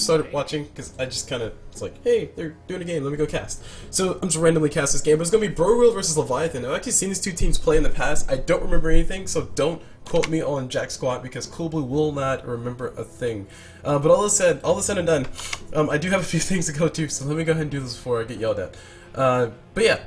started watching because I just kind of, it's like, hey, they're doing a game, let me go cast. So I'm just randomly cast this game, but it's going to be Boreal versus Leviathan. I've actually seen these two teams play in the past. I don't remember anything, so don't quote me on Jack Squat because CulBlu will not remember a thing. But all this said and done, I do have a few things to go to, so let me go ahead and do this before I get yelled at. But yeah.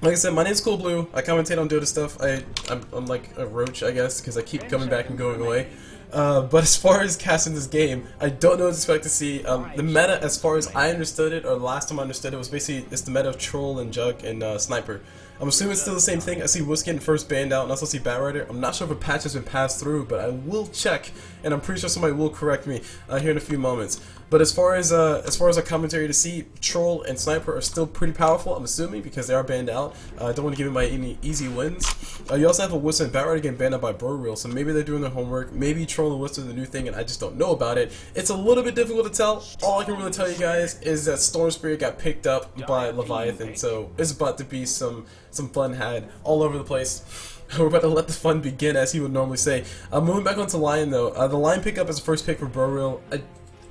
Like I said, my name's CulBlu. I commentate on Dota stuff. I'm like a roach, I guess, because I keep coming back and going away. But as far as casting this game, I don't know what to expect to see. The meta, as far as I understood it, or the last time I understood it, was basically it's the meta of Troll and Jug and Sniper. I'm assuming it's still the same thing. I see Wiz getting first banned out, and I also see Batrider. I'm not sure if a patch has been passed through, but I will check, and I'm pretty sure somebody will correct me here in a few moments. But as far as our commentary to see, Troll and Sniper are still pretty powerful. I'm assuming because they are banned out. I don't want to give them any easy wins. You also have a Wiz and Batrider getting banned out by Boreal, so maybe they're doing their homework. Maybe Troll and Wiz are the new thing, and I just don't know about it. It's a little bit difficult to tell. All I can really tell you guys is that Storm Spirit got picked up by Leviathan, so it's about to be some fun had all over the place. We're about to let the fun begin, as he would normally say. Moving back onto Lion though, the Lion pickup is the first pick for Boreal.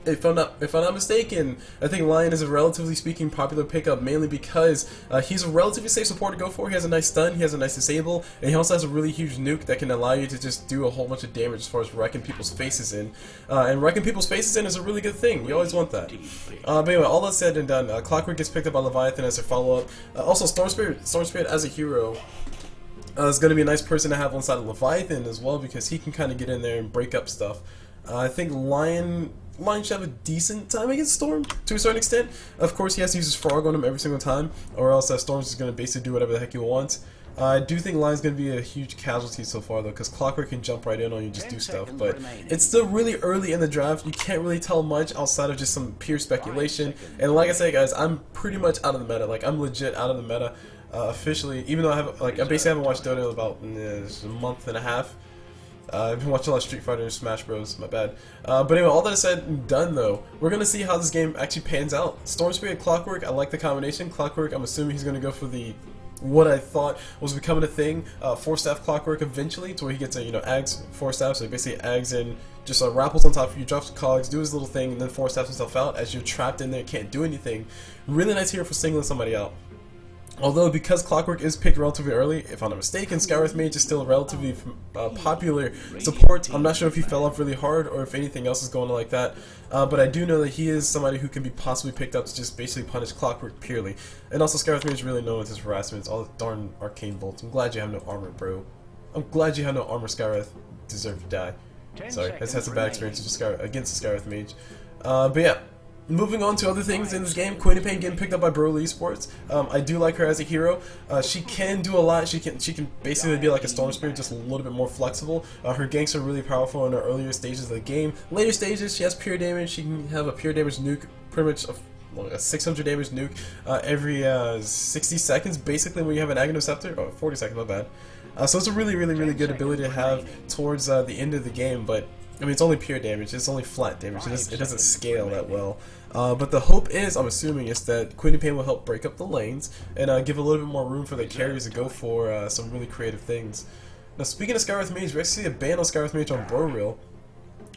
If I'm not mistaken, I think Lion is a relatively speaking popular pickup, mainly because he's a relatively safe support to go for. He has a nice stun, he has a nice disable, and he also has a really huge nuke that can allow you to just do a whole bunch of damage as far as wrecking people's faces in. And wrecking people's faces in is a really good thing. You always want that. But anyway, all that said and done, Clockwork gets picked up by Leviathan as a follow-up. Also, Storm Spirit as a hero is going to be a nice person to have on side of Leviathan as well, because he can kind of get in there and break up stuff. I think Lion should have a decent time against Storm to a certain extent. Of course, he has to use his frog on him every single time, or else Storm's just going to basically do whatever the heck he wants. I do think Lion's going to be a huge casualty so far though, because Clockwork can jump right in on you and just do stuff, but it's still really early in the draft. You can't really tell much outside of just some pure speculation, and like I said guys, I'm pretty much out of the meta. Like, I'm legit out of the meta officially, even though I basically haven't watched Dota in about a month and a half. I've been watching a lot of Street Fighter and Smash Bros, my bad. But anyway, all that said and done though, we're going to see how this game actually pans out. Storm Spirit, Clockwork, I like the combination. Clockwork, I'm assuming he's going to go for the, what I thought was becoming a thing, 4-staff Clockwork eventually, to where he gets a, Ags 4-staff, so he basically Ags in, just rappels on top of you, drops the cogs, do his little thing, and then 4-staffs himself out as you're trapped in there, can't do anything. Really nice hero for singling somebody out. Although, because Clockwork is picked relatively early, if I'm not mistaken, Skywrath Mage is still a relatively popular support. I'm not sure if he fell off really hard or if anything else is going on like that. But I do know that he is somebody who can be possibly picked up to just basically punish Clockwork purely. And also, Skywrath Mage is really known with his harassments, all the darn arcane bolts. I'm glad you have no armor, bro. I'm glad you have no armor, Skywrath. Deserve to die. Sorry, I just had some bad experiences with against the Skywrath Mage. But yeah. Moving on to other things in this game, Queen getting picked up by Boreal Esports. I do like her as a hero. She can do a lot. She can basically be like a Storm Spirit, just a little bit more flexible. Her ganks are really powerful in the earlier stages of the game. Later stages, she has pure damage. She can have a pure damage nuke, pretty much a 600 damage nuke every 60 seconds, basically, when you have an Aghanim Scepter. Oh, 40 seconds, my bad. So it's a really good ability to have towards the end of the game, but I mean, it's only pure damage, it's only flat damage, it doesn't scale that well. But the hope is, I'm assuming, is that Queen will help break up the lanes and give a little bit more room for the carriers to go for some really creative things. Now, speaking of Skywrath Mage, we actually see a ban on Skywrath Mage on Boreal,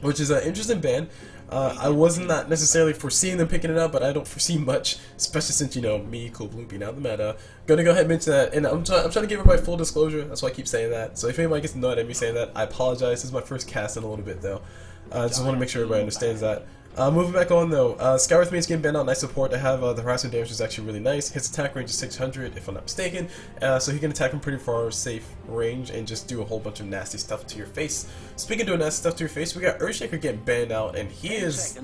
which is an interesting ban. I wasn't not necessarily foreseeing them picking it up, but I don't foresee much, especially since, me, CulBlu, being out of the meta. Gonna go ahead and mention that, and I'm trying to give everybody full disclosure, that's why I keep saying that. So if anybody gets annoyed at me saying that, I apologize. This is my first cast in a little bit, though. I just want to make sure everybody understands that. Moving back on though, Skywrath Mage getting banned out, nice support to have. The harassment damage is actually really nice. His attack range is 600 if I'm not mistaken, so he can attack from pretty far safe range and just do a whole bunch of nasty stuff to your face. Speaking of doing nasty stuff to your face, we got Earthshaker getting banned out, and he is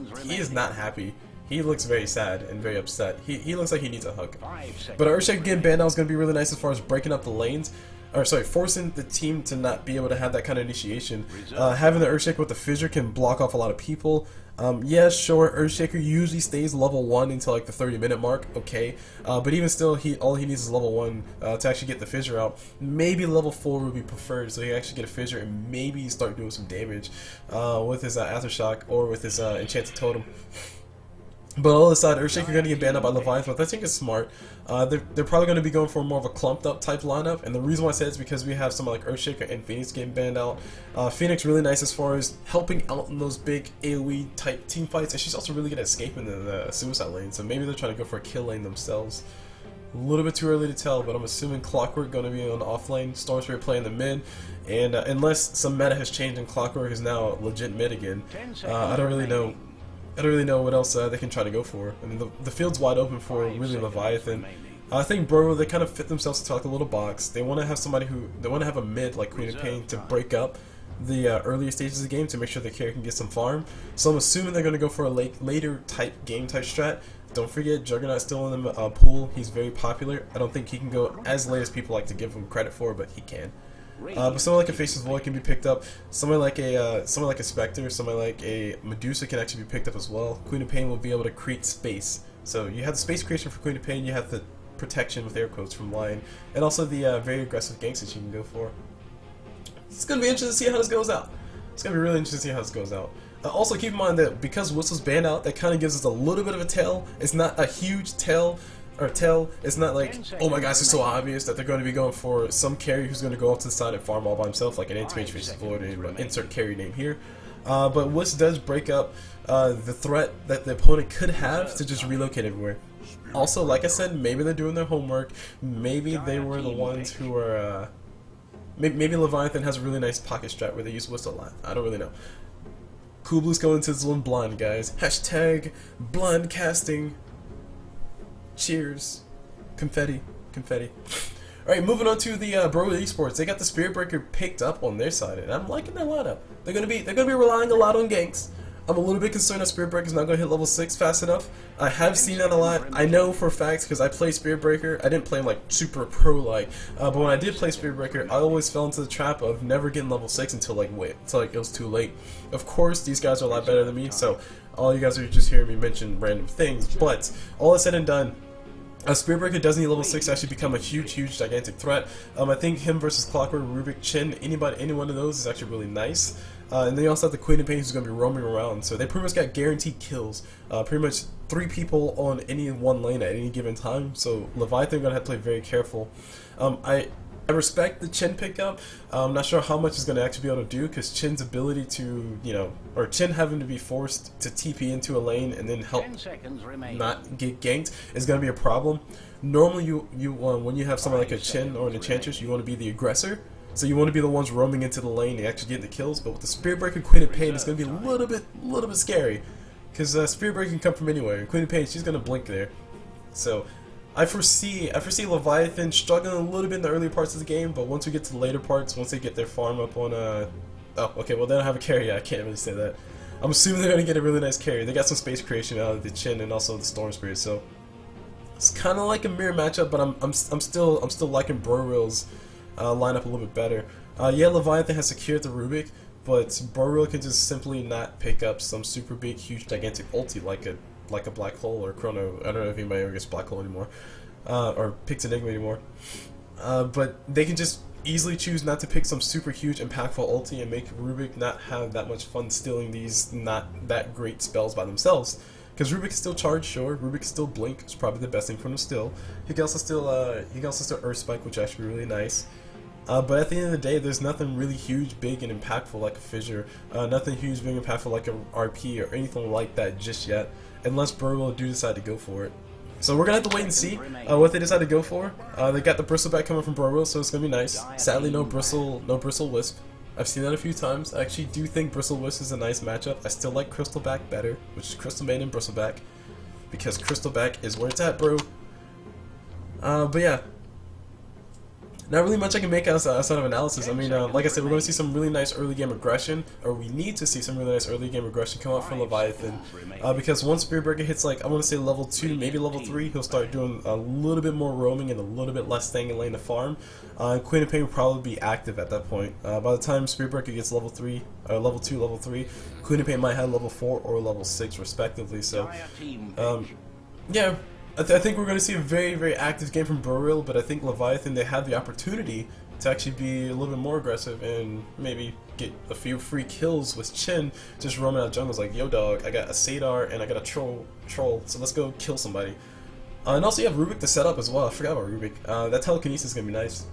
not happy. He looks very sad and very upset. He looks like he needs a hug. But Earthshaker getting banned out is going to be really nice as far as breaking up the lanes. Or sorry, forcing the team to not be able to have that kind of initiation. Having the Earthshaker with the fissure can block off a lot of people. Yeah, sure, Earthshaker usually stays level 1 until like the 30-minute mark, okay. But even still, all he needs is level 1 to actually get the fissure out. Maybe level 4 would be preferred, so he actually get a fissure and maybe start doing some damage with his Aftershock or with his Enchanted Totem. But all aside, Earthshaker are going to get banned out by Leviathan, which I think is smart. They're probably going to be going for more of a clumped up type lineup, and the reason why I say it's because we have someone like Earthshaker and Phoenix getting banned out. Phoenix really nice as far as helping out in those big AoE type team fights, and she's also really good at escaping the suicide lane, so maybe they're trying to go for a kill lane themselves. A little bit too early to tell, but I'm assuming Clockwork going to be on the off lane, Storm Spirit playing the mid, and unless some meta has changed and Clockwork is now legit mid again, I don't really know. I don't really know what else they can try to go for. I mean, the field's wide open for really Leviathan. I think Boreal, they kind of fit themselves into like a little box. They want to have somebody they want to have a mid like Queen of Pain to break up the earlier stages of the game to make sure the carry can get some farm. So I'm assuming they're going to go for a later type game type strat. Don't forget, Juggernaut's still in the pool. He's very popular. I don't think he can go as late as people like to give him credit for, but he can. But someone like a Faceless Void can be picked up. Someone like a Spectre, someone like a Medusa can actually be picked up as well. Queen of Pain will be able to create space. So you have the space creation for Queen of Pain, you have the protection with air quotes from Lion, and also the very aggressive ganks that you can go for. It's gonna be interesting to see how this goes out. It's gonna be really interesting to see how this goes out. Also keep in mind that because Whistle's banned out, that kind of gives us a little bit of a tail. It's not a huge tail. It's not like, oh my gosh, it's so obvious that they're going to be going for some carry who's going to go off to the side and farm all by himself, like an anti-mage Faceless Void, and insert carry name here. But Wiz does break up the threat that the opponent could have to just relocate everywhere. Also, like I said, maybe they're doing their homework. Maybe they were the ones who are. Maybe Leviathan has a really nice pocket strat where they use Whistle a lot. I don't really know. CulBlu's going to his own blind, guys. Hashtag blind casting. Cheers. Confetti. Confetti. Alright, moving on to the Boreal Esports. They got the Spirit Breaker picked up on their side, and I'm liking their lineup. They're gonna be relying a lot on ganks. I'm a little bit concerned that Spirit Breaker's not gonna hit level 6 fast enough. I have seen that a lot. I know for a fact because I play Spirit Breaker. I didn't play him like super pro like, but when I did play Spirit Breaker, I always fell into the trap of never getting level 6 until like it was too late. Of course, these guys are a lot better than me, so all you guys are just hearing me mention random things. But all is said and done, Spirit Breaker does need level 6 to actually become a huge, gigantic threat. I think him versus Clockwork, Rubik, Chin, any one of those is actually really nice. And then you also have the Queen of Pain who's going to be roaming around. So they pretty much got guaranteed kills. Pretty much 3 people on any one lane at any given time. So Leviathan are going to have to play very careful. I respect the Chin pickup. I'm not sure how much it's going to actually be able to do because Chin's ability to, or Chin having to be forced to TP into a lane and then help not get ganked is going to be a problem. Normally, when you have someone like a Chin or an Enchantress, you want to be the aggressor. So you want to be the ones roaming into the lane and actually getting the kills. But with the Spirit Breaker Queen of Pain, it's going to be a little bit scary because Spirit Breaker can come from anywhere. Queen of Pain, she's going to blink there. So I foresee Leviathan struggling a little bit in the early parts of the game, but once we get to the later parts, once they get their farm up on oh, okay, well they don't have a carry yet, I can't really say that. I'm assuming they're gonna get a really nice carry. They got some space creation out of the Chin and also the Storm Spirit, so it's kind of like a mirror matchup, but I'm still liking Boreal's lineup a little bit better. Yeah, Leviathan has secured the Rubik, but Boreal can just simply not pick up some super big, huge, gigantic ulti like a Black Hole or Chrono. I don't know if anybody ever gets Black Hole anymore, or picks Enigma anymore. But they can just easily choose not to pick some super huge, impactful ulti and make Rubik not have that much fun stealing these not that great spells by themselves. Because Rubik can still charge, sure. Rubik can still blink. It's probably the best thing for him to steal. He can also still Earth Spike, which is actually really nice. But at the end of the day, there's nothing really huge, big, and impactful like a Fissure. Nothing huge, big, and impactful like a RP or anything like that just yet. Unless Boreal do decide to go for it. So we're going to have to wait and see what they decide to go for. They got the Bristleback coming from Boreal, so it's going to be nice. Sadly, no Bristle Wisp. I've seen that a few times. I actually do think Bristle Wisp is a nice matchup. I still like Crystalback better, which is Crystal Maiden and Bristleback. Because Crystalback is where it's at, bro. But yeah. Not really much I can make outside of analysis. I mean, like I said, we're going to see some really nice early game aggression, or we need to see some really nice early game aggression come out from Leviathan, because once Spirit Breaker hits like, I want to say level 2, maybe level 3, he'll start doing a little bit more roaming and a little bit less staying in lane to farm. Queen of Pain will probably be active at that point. By the time Spirit Breaker gets level 3, level 2, level 3, Queen of Pain might have level 4 or level 6 respectively. So, yeah. I think we're going to see a very, very active game from Boreal, but I think Leviathan, they have the opportunity to actually be a little bit more aggressive and maybe get a few free kills with Chin just roaming out jungles like, yo dog, I got a Sadar and I got a troll, so let's go kill somebody. And also you have Rubik to set up as well. I forgot about Rubik. That telekinesis is going to be nice.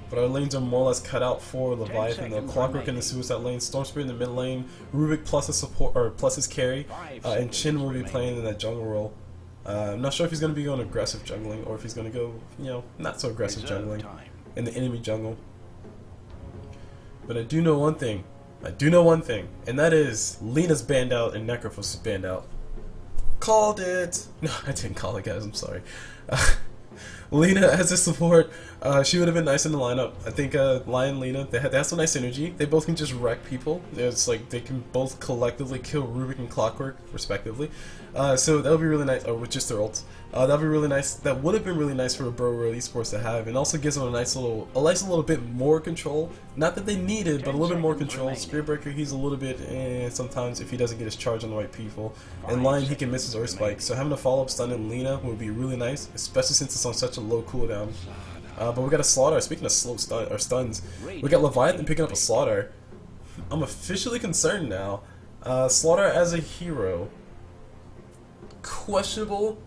But our lanes are more or less cut out for Leviathan. The Clockwork in the suicide lane, Storm Spirit in the mid lane, Rubik plus his support or plus his carry, and Chin will be playing in that jungle role. I'm not sure if he's going to be going aggressive jungling or if he's going to go, you know, not so aggressive jungling in the enemy jungle. But I do know one thing. And that is Lena's banned out and Necrophos is banned out. Called it. No, I didn't call it, guys. I'm sorry. Lena as a support, she would have been nice in the lineup. I think Lion Lena, they have some nice synergy. They both can just wreck people. It's like they can both collectively kill Rubik and Clockwork, respectively. So that would be really nice, or with just their ults. That would be really nice. That would have been really nice for Boreal Esports to have, and also gives them a nice little bit more control. Not that they need it, but a little bit more control. Spearbreaker, he's a little bit sometimes if he doesn't get his charge on the right people. And Lion, he can miss his Earth Spike. So having a follow-up stun in Lena would be really nice, especially since it's on such a low cooldown. But we got a Slaughter. Speaking of slow stuns, we got Leviathan picking up a Slaughter. I'm officially concerned now. Slaughter as a hero, questionable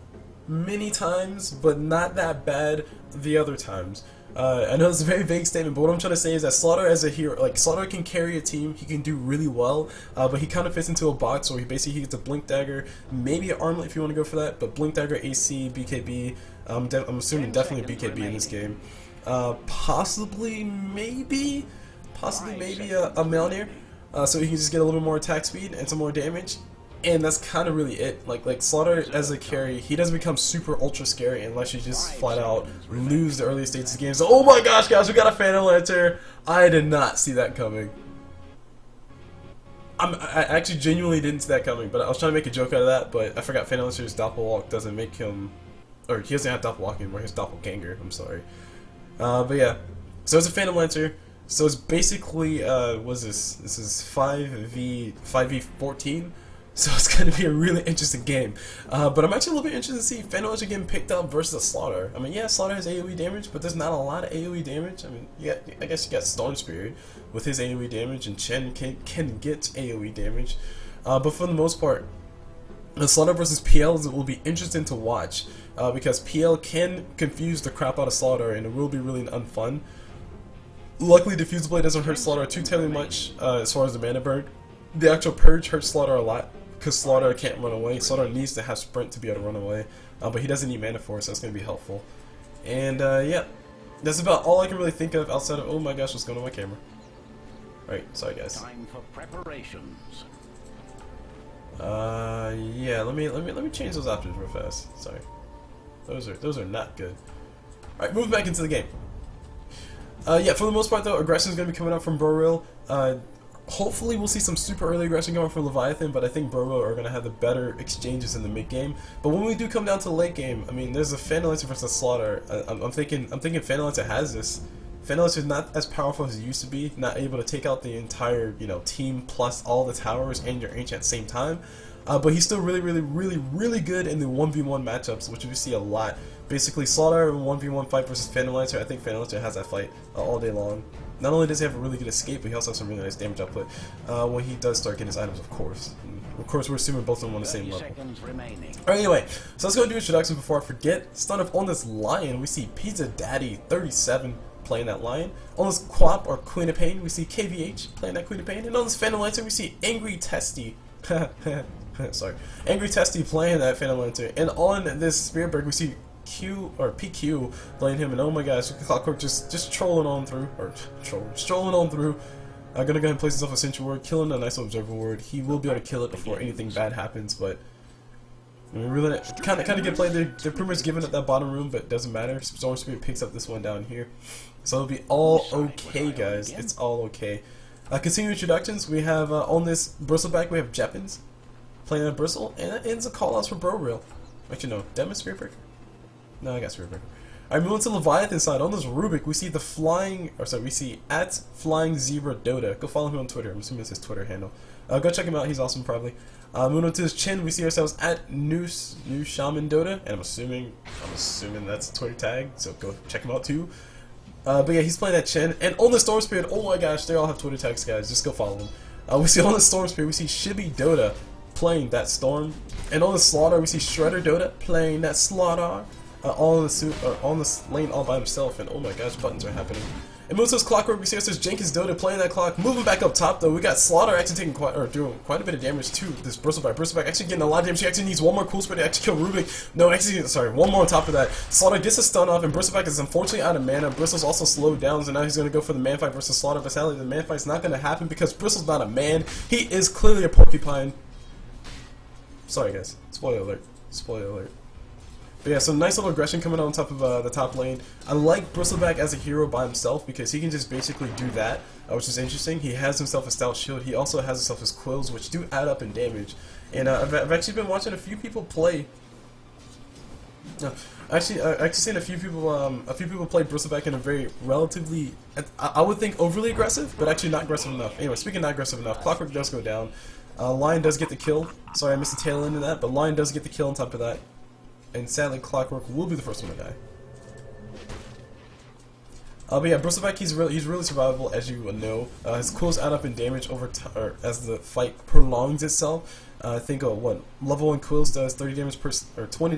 many times, but not that bad the other times. I know it's a very vague statement, but what I'm trying to say is that Slaughter as a hero, like Slaughter can carry a team, he can do really well, but he kind of fits into a box where he basically gets a Blink Dagger, maybe an Armlet if you want to go for that, but Blink Dagger, AC, BKB, I'm assuming definitely BKB in this game. Possibly maybe a Mjolnir, so he can just get a little bit more attack speed and some more damage. And that's kind of really it. Like Slaughter as a carry, he doesn't become super ultra scary unless you just flat out lose the early stages of games. So, oh my gosh, guys, we got a Phantom Lancer. I did not see that coming. I actually genuinely didn't see that coming, but I was trying to make a joke out of that, but I forgot Phantom Lancer's Doppelwalk doesn't make him, or he doesn't have Doppelwalk anymore, his Doppelganger, I'm sorry. But yeah, so it's a Phantom Lancer. So it's basically, what is this? This is 5v14. So it's going to be a really interesting game. But I'm actually a little bit interested to see Phantom Lancer getting picked up versus a Slaughter. I mean, yeah, Slaughter has AoE damage, but there's not a lot of AoE damage. I mean, yeah, I guess you got Storm Spirit with his AoE damage, and Chen can get AoE damage. But for the most part, the Slaughter versus PL will be interesting to watch because PL can confuse the crap out of Slaughter, and it will be really unfun. Luckily, Diffuse Blade doesn't hurt Slaughter too terribly much as far as the mana burn. The actual Purge hurts Slaughter a lot because Slaughter can't run away. Slaughter needs to have Sprint to be able to run away, but he doesn't need mana for it, so that's going to be helpful. And yeah, that's about all I can really think of outside of, oh my gosh, what's going on with my camera? Alright, sorry guys. Time for preparations. Yeah, let me change those options real fast. Sorry, those are not good. All right, moving back into the game. Yeah, for the most part though, aggression is going to be coming out from Boreal. Hopefully we'll see some super early aggression going from Leviathan, but I think Boreal are going to have the better exchanges in the mid game. But when we do come down to the late game, I mean, there's a Phantom Lancer versus Slaughter. I'm thinking Phantom Lancer has this. Phantom Lancer is not as powerful as it used to be, not able to take out the entire, you know, team plus all the towers and your ancient at the same time. But he's still really good in the 1v1 matchups, which we see a lot. Basically, Slaughter in 1v1 fight versus Phantom Lancer. I think Phantom Lancer has that fight all day long. Not only does he have a really good escape, but he also has some really nice damage output when he does start getting his items, of course. And of course, we're assuming both of them on the same level. Alright, anyway, so let's go do introduction before I forget. Start off on this Lion, we see Pizza Daddy 37 playing that Lion. On this Quap, or Queen of Pain, we see KVH playing that Queen of Pain. And on this Phantom Lancer, we see Angry Testy. Sorry. Angry Testy playing that Phantom Lancer. And on this Spearberg, we see PQ playing him, and oh my gosh, Clockwork just trolling on through, strolling on through. I'm gonna go ahead and place himself a Sentry Ward, killing a nice Observer Ward. He will be able to kill it before anything bad happens, but I mean, really kind of get played. They're pretty much giving up that bottom room, but it doesn't matter. Storm Spirit picks up this one down here, so it'll be all okay, guys. It's all okay. Continuing introductions, we have on this Bristleback, we have Jeppins playing a Bristle, and that ends the callouts for Boreal. Actually, no, Demis Spearbreaker. No, I got Spearbreaker. Alright, moving to Leviathan side. On this Rubik, we see we see at Flying Zebra Dota. Go follow him on Twitter. I'm assuming it's his Twitter handle. Go check him out. He's awesome, probably. Moving on to his chin, we see ourselves at New Shaman Dota, and I'm assuming that's a Twitter tag. So go check him out too. But yeah, he's playing that chin, and on the Storm Spirit. Oh my gosh, they all have Twitter tags, guys. Just go follow them. We see on the Storm Spirit, we see Shibi Dota playing that Storm, and on the Slaughter, we see Shredder Dota playing that Slaughter. All on the lane all by himself, and oh my gosh, buttons are happening. And moves those Clockwork, we see us as Jenkins Dota playing that clock. Moving back up top though, we got Slaughter actually taking doing quite a bit of damage to this Bristleback. Bristleback actually getting a lot of damage. He actually needs one more cool spray to actually kill Rubik. No, actually, sorry, one more on top of that. Slaughter gets a stun off, and Bristleback is unfortunately out of mana. Bristle's also slowed down, so now he's going to go for the man fight versus Slaughter. But sadly, the man fight's not going to happen because Bristle's not a man. He is clearly a porcupine. Sorry guys, spoiler alert. Spoiler alert. But yeah, some nice little aggression coming on top of the top lane. I like Bristleback as a hero by himself because he can just basically do that, which is interesting. He has himself a stout shield. He also has himself his quills, which do add up in damage. And I've actually been watching a few people play. I've seen a few people play Bristleback in a very relatively, I would think overly aggressive, but actually not aggressive enough. Anyway, speaking of not aggressive enough, Clockwork does go down. Lion does get the kill. Sorry, I missed the tail end of that, but Lion does get the kill on top of that. And sadly, Clockwork will be the first one to die. But yeah, Bristleback, he's really survivable, as you know. His quills add up in damage over as the fight prolongs itself. I think what level 1 quills does 30 damage per, or 20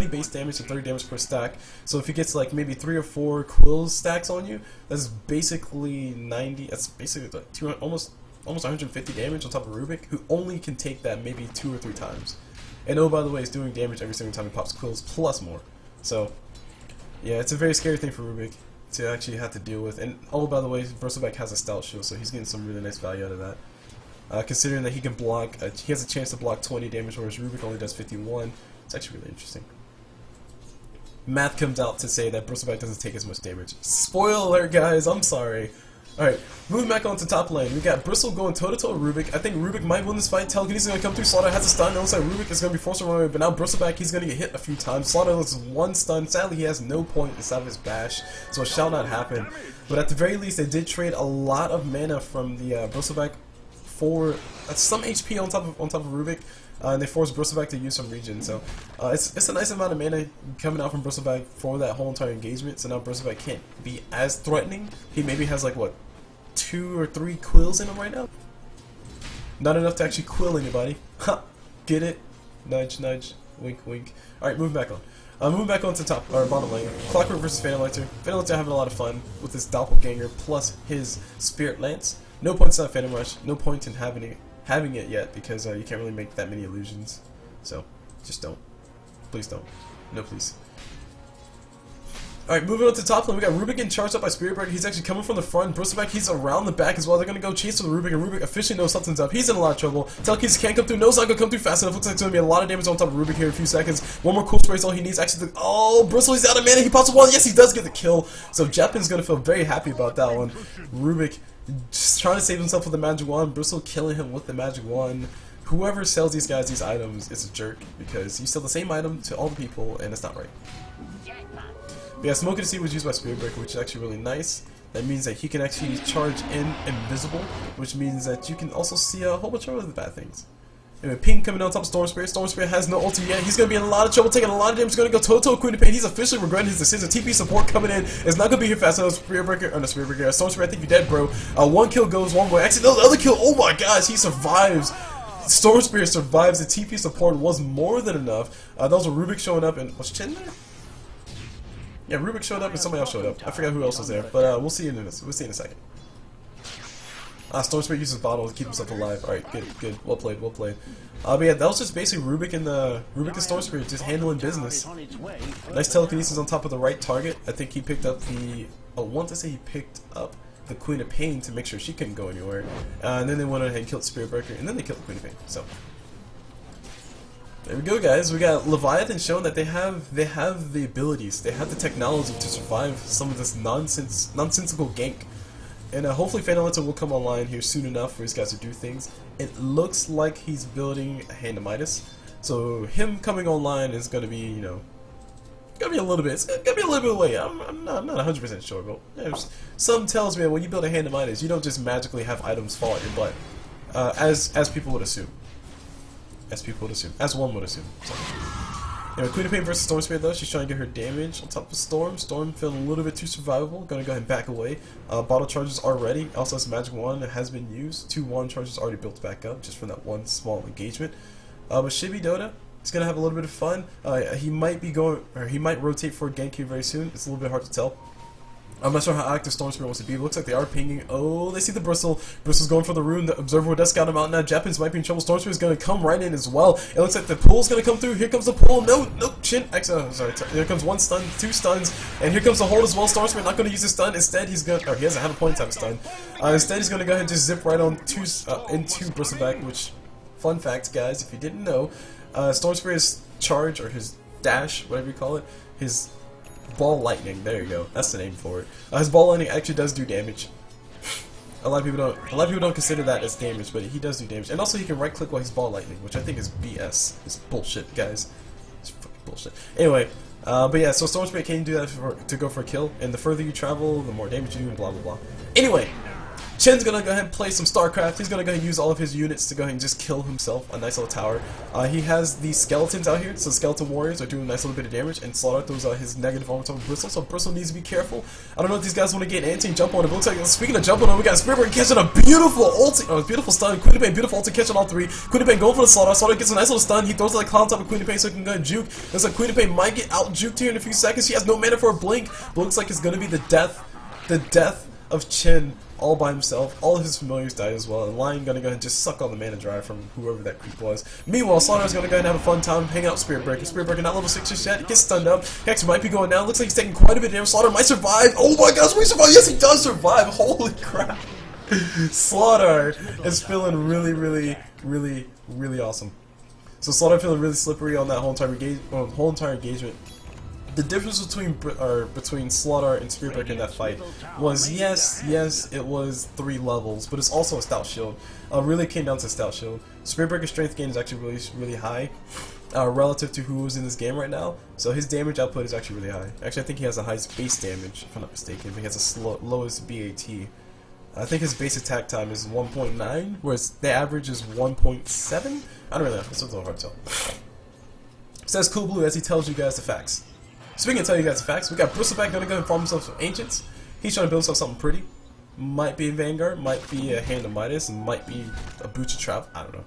base damage and 30 damage per stack. So if he gets like maybe 3 or 4 quills stacks on you, that's basically 90. That's basically like almost 150 damage on top of Rubik, who only can take that maybe 2 or 3 times. And oh, by the way, it's doing damage every single time he pops quills, plus more. So, yeah, it's a very scary thing for Rubik to actually have to deal with. And oh, by the way, Bristleback has a stout shield, so he's getting some really nice value out of that. Considering that he can block, he has a chance to block 20 damage, whereas Rubik only does 51. It's actually really interesting. Math comes out to say that Bristleback doesn't take as much damage. Spoiler alert, guys, I'm sorry. Alright, moving back onto top lane, we got Bristle going toe-to-toe with Rubik. I think Rubik might win this fight. Telekinesis is going to come through. Slaughter has a stun. It looks like Rubik is going to be forced to run away, but now Bristleback, he's going to get hit a few times. Slaughter loses 1 stun. Sadly, he has no point inside of his bash, so it shall not happen. But at the very least, they did trade a lot of mana from the Bristleback for some HP on top of Rubik. And they forced Bristleback to use some regen, so it's a nice amount of mana coming out from Bristleback for that whole entire engagement. So now Bristleback can't be as threatening. He maybe has like what, 2 or 3 quills in him right now. Not enough to actually quill anybody. Ha! Get it? Nudge, nudge, wink, wink. All right, moving back on. Moving back on to top or bottom lane. Clockwork versus Phantom Lancer. Phantom Lancer having a lot of fun with his Doppelganger plus his Spirit Lance. No point in Phantom Rush. No point in having it yet because you can't really make that many illusions. So just don't. Please don't. No, please. Alright, moving on to top lane, we got Rubik getting charged up by Spirit Breaker. He's actually coming from the front. Bristleback, he's around the back as well. They're going to go chase with Rubik, and Rubik officially knows something's up. He's in a lot of trouble. Telekinesis can't come through. No's not going to come through fast enough. Looks like it's going to be a lot of damage on top of Rubik here in a few seconds. One more cool spray is all he needs. Actually, oh, Bristle, he's out of mana. He pops a wall. Yes, he does get the kill. So Japin's going to feel very happy about that one. Rubik just trying to save himself with the Magic Wand. Bristle killing him with the Magic Wand. Whoever sells these guys these items is a jerk because you sell the same item to all the people, and it's not right. But yeah, Smoke and Sea was used by Spirit Breaker, which is actually really nice. That means that he can actually charge in invisible, which means that you can also see a whole bunch of other bad things. Anyway, Ping coming on top of Storm Spirit. Storm Spirit has no ulti yet. He's going to be in a lot of trouble, taking a lot of damage. He's going to go toe-to-toe Queen of Pain. He's officially regretting his decision. TP support coming in. It's not going to be here fast enough. Spirit Breaker, or no, Spirit Breaker. Storm Spirit, I think you're dead, bro. 1 kill goes one way. Actually, the other kill, oh my gosh, he survives. Storm Spirit survives. The TP support was more than enough. That was a Rubik showing up, and was Chin there? Yeah, Rubik showed up and somebody else showed up. I forgot who else was there, but we'll see in a second. Storm Spirit uses bottle to keep himself alive. All right, good, good, well played, well played. But yeah, that was just basically Rubik and Storm Spirit just handling business. Nice telekinesis on top of the right target. I think he picked up the. I want to say he picked up the Queen of Pain to make sure she couldn't go anywhere. And then they went ahead and killed Spirit Breaker, and then they killed the Queen of Pain. So. There we go, guys. We got Leviathan showing that they have the abilities, they have the technology to survive some of this nonsensical gank. And hopefully Phantom Lancer will come online here soon enough for these guys to do things. It looks like he's building a Hand of Midas, so him coming online is going to be, you know, gonna be a little bit away. I'm not 100% sure, but some tells me that when you build a Hand of Midas, you don't just magically have items fall at your butt. as people would assume. As one would assume. Sorry. Anyway, Queen of Pain versus Storm Spirit though, she's trying to get her damage on top of Storm. Storm feeling a little bit too survivable, gonna go ahead and back away. Bottle charges are ready, also has Magic Wand that has been used. 2 wand charges already built back up, just from that one small engagement. But Shibi Dota is gonna have a little bit of fun. He might rotate for a gank here very soon, it's a little bit hard to tell. I'm not sure how active Storm Spirit wants to be. It looks like they are pinging. Oh, they see the Bristle. Bristle's going for the rune. The Observer does scout him out now. Japanese might be in trouble. Storm Spirit's going to come right in as well. It looks like the pool's going to come through. Here comes the pool. No, Chin. Sorry. Here comes 1 stun, 2 stuns, and here comes the hold as well. Storm Spirit not going to use his stun. Instead, he's going to, he doesn't have a point time stun. Instead, he's going to go ahead and just zip right on into Bristleback, which, fun fact, guys, if you didn't know, Storm Spirit's charge, or his dash, whatever you call it, his ball lightning, there you go, that's the name for it. His ball lightning actually does do damage. A lot of people don't consider that as damage, but he does do damage. And also he can right click while he's ball lightning, which I think is BS. It's bullshit, guys. It's fucking bullshit. Anyway, but yeah, so Storm Spirit can do that to go for a kill, and the further you travel, the more damage you do, and blah blah blah. Anyway, Chen's gonna go ahead and play some StarCraft. He's gonna go ahead and use all of his units to go ahead and just kill himself a nice little tower. He has the skeletons out here, so skeleton warriors are doing a nice little bit of damage, and Slaughter throws out his negative armor on Bristle, so Bristle needs to be careful. I don't know if these guys want to get anti and jump on it, but looks like, speaking of jump on it, we got Spirit catching a beautiful ulti, beautiful stun. Queen of Pain, beautiful ulti catching all 3. Queen of Pain going for the Slaughter. Slaughter gets a nice little stun. He throws it like clown top of Queen of Pain so he can go and juke. Looks like Queen of Pain might get out juked here in a few seconds. She has no mana for a blink, but looks like it's gonna be the death of Chen. All by himself. All of his familiars died as well, and Lion gonna go ahead and just suck all the mana dry from whoever that creep was. Meanwhile, Slaughter's gonna go ahead and have a fun time hanging out Spirit Breaker. Spirit Breaker not level 6 just yet. He gets stunned up. Hex might be going down. Looks like he's taking quite a bit of damage. Slaughter might survive. Oh my gosh, we survive! Yes, he does survive! Holy crap! Slaughter is feeling really awesome. So Slaughter feeling really slippery on that whole entire engagement. The difference between Slaughter and Spirit Breaker in that fight was, yes, it was 3 levels, but it's also a stout shield. Really came down to stout shield. Spirit Breaker's strength gain is actually really high relative to who is in this game right now. So his damage output is actually really high. Actually, I think he has the highest base damage, if I'm not mistaken. But he has the lowest BAT. I think his base attack time is 1.9, whereas the average is 1.7. I don't really know. It's a little hard to tell. Says CulBlu as he tells you guys the facts. Speaking of telling you guys the facts, we got Bristleback gonna go and farm himself some Ancients. He's trying to build himself something pretty. Might be a Vanguard, might be a Hand of Midas, and might be a Boots of Trap. I don't know.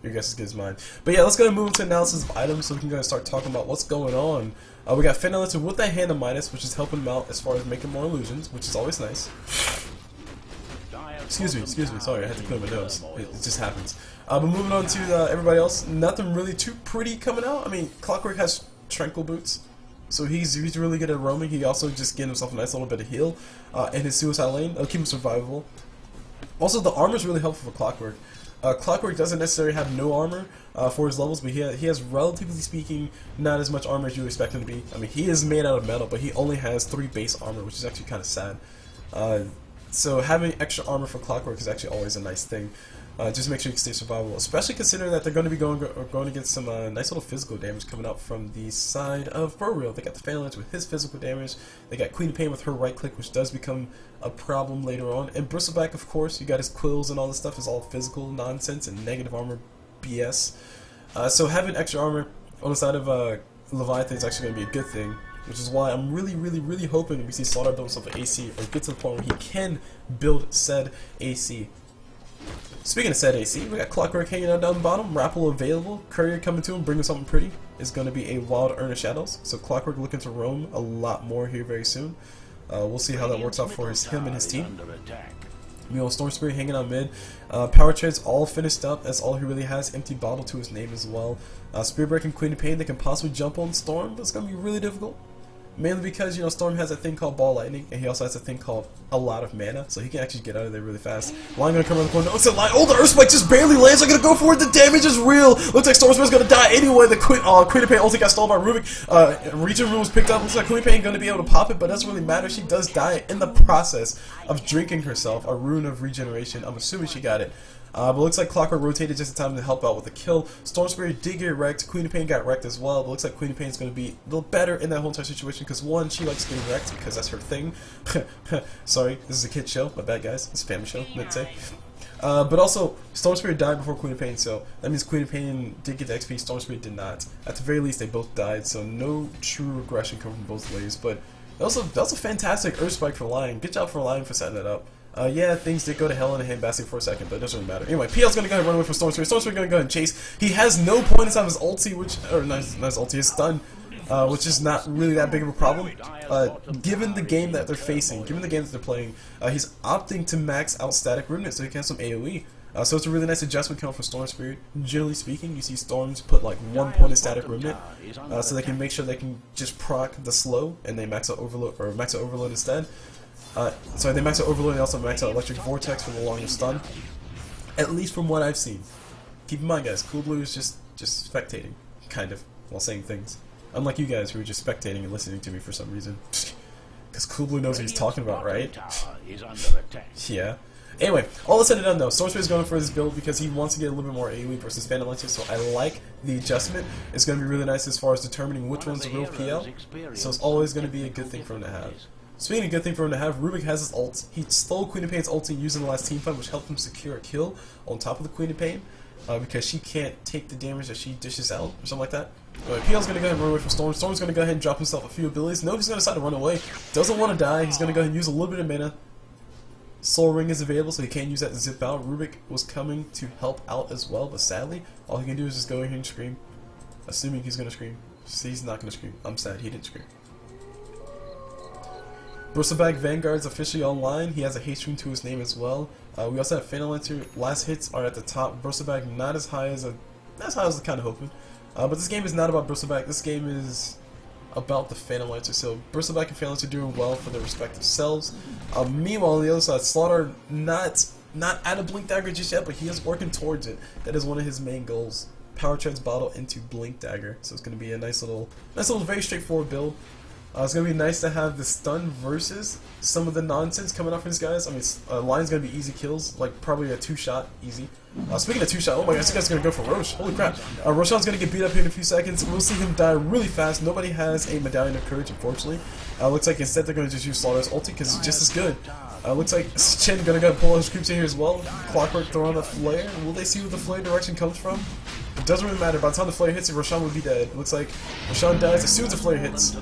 Your guess is good as mine. But yeah, let's go and move into analysis of items so we can go and start talking about what's going on. We got Feneliter with that Hand of Midas, which is helping him out as far as making more illusions, which is always nice. Excuse me, sorry, I had to clear my nose. It just happens. But moving on to everybody else, nothing really too pretty coming out. I mean, Clockwork has Tranquil Boots, so he's really good at roaming. He also just getting himself a nice little bit of heal in his Suicide Lane. It'll keep him survivable. Also, the armor is really helpful for Clockwork. Clockwork doesn't necessarily have no armor for his levels, but he has, relatively speaking, not as much armor as you expect him to be. I mean, he is made out of metal, but he only has 3 base armor, which is actually kind of sad. So having extra armor for Clockwork is actually always a nice thing. Just make sure you can stay survivable, especially considering that they're going to be going to get some nice little physical damage coming out from the side of Boreal. They got the Phalanx with his physical damage. They got Queen of Pain with her right click, which does become a problem later on. And Bristleback, of course, you got his quills and all this stuff is all physical nonsense and negative armor BS. So having extra armor on the side of Leviathan is actually going to be a good thing, which is why I'm really hoping we see Slaughter build himself an AC, or get to the point where he can build said AC. Speaking of said AC, we got Clockwork hanging out down the bottom, Rapple available, Courier coming to him, bringing something pretty. Is going to be a Wild Urn of Shadows, so Clockwork looking to roam a lot more here very soon. We'll see how that works out for him and his team. Meanwhile, Storm Spirit hanging out mid. Power Tread's all finished up, that's all he really has. Empty bottle to his name as well. Spirit Breaker and Queen of Pain, they can possibly jump on Storm, but it's going to be really difficult. Mainly because, you know, Storm has a thing called Ball Lightning, and he also has a thing called a lot of mana, so he can actually get out of there really fast. Lion gonna come around the corner. Oh, it's a Lion. Oh, the Earthspike just barely lands. I'm gonna go for it. The damage is real. Looks like Storm Spirit's gonna die anyway. The Queen of Pain ulti got stolen by Rubik. Region Rune was picked up. Looks like Queen of Pain gonna be able to pop it, but it doesn't really matter. She does die in the process of drinking herself a Rune of Regeneration. I'm assuming she got it. But looks like Clockwork rotated just in time to help out with the kill. Storm Spirit did get wrecked. Queen of Pain got wrecked as well. But looks like Queen of Pain is going to be a little better in that whole entire situation because, one, she likes getting wrecked because that's her thing. Sorry, this is a kid show. My bad, guys. It's a family show, let's say. But also, Storm Spirit died before Queen of Pain, so that means Queen of Pain did get the XP, Storm Spirit did not. At the very least, they both died, so no true regression coming from both ways. But that was a fantastic Earth Spike for Lion. Good job for Lion for setting that up. Yeah, things did go to hell in a handbasket for a second, but it doesn't really matter. Anyway, PL's gonna go ahead and run away from Storm Spirit. Storm Spirit gonna go ahead and chase. He has no point inside of his ulti, his stun, which is not really that big of a problem. Given the game that they're facing, given the game that they're playing, he's opting to max out static remnant so he can have some AoE. So it's a really nice adjustment coming from Storm Spirit. Generally speaking, you see Storms put like 1 point in static remnant, so they can make sure they can just proc the slow and they max out overload instead. Sorry, they max out overload and they also max out electric vortex for the longest stun. At least from what I've seen. Keep in mind, guys, CulBlu is just spectating, kind of, while saying things. Unlike you guys who are just spectating and listening to me for some reason. Because CulBlu knows what he's talking about, right? Yeah. Anyway, all that's said and done though, Storm Spirit is going for this build because he wants to get a little bit more AoE versus Phantom Lancer, so I like the adjustment. It's going to be really nice as far as determining which one's a real PL, so it's always going to be a good thing for him to have. Speaking of good thing for him to have, Rubik has his ult. He stole Queen of Pain's ulti using the last team fight, which helped him secure a kill on top of the Queen of Pain, because she can't take the damage that she dishes out, or something like that. Anyway, PL's going to go ahead and run away from Storm. Storm's going to go ahead and drop himself a few abilities. No, he's going to decide to run away. Doesn't want to die. He's going to go ahead and use a little bit of mana. Soul Ring is available, so he can't use that to zip out. Rubik was coming to help out as well, but sadly, all he can do is just go in here and scream. Assuming he's going to scream. He's not going to scream. I'm sad he didn't scream. Bristleback Vanguard's officially online. He has a haste rune to his name as well. We also have Phantom Lancer. Last hits are at the top. Bristleback not as high as I was kind of hoping. But this game is not about Bristleback. This game is about the Phantom Lancer. So Bristleback and Phantom Lancer doing well for their respective selves. Meanwhile, on the other side, Slaughter not at a Blink Dagger just yet, but he is working towards it. That is one of his main goals. Power Treads Bottle into Blink Dagger. So it's going to be a nice little, very straightforward build. It's going to be nice to have the stun versus some of the nonsense coming up from these guys. I mean, Lion's going to be easy kills, like probably a 2-shot, easy. Speaking of 2-shot, oh my gosh, this guy's going to go for Roche. Holy crap. Roshan's going to get beat up here in a few seconds. We'll see him die really fast. Nobody has a Medallion of Courage, unfortunately. Looks like instead they're going to just use Slaughter's ulti because it's just as good. Looks like Chen going to go pull his creeps in here as well. Clockwork throwing a flare. Will they see where the flare direction comes from? It doesn't really matter. By the time the flare hits, Roshan would be dead. Looks like Roshan dies as soon as the flare hits.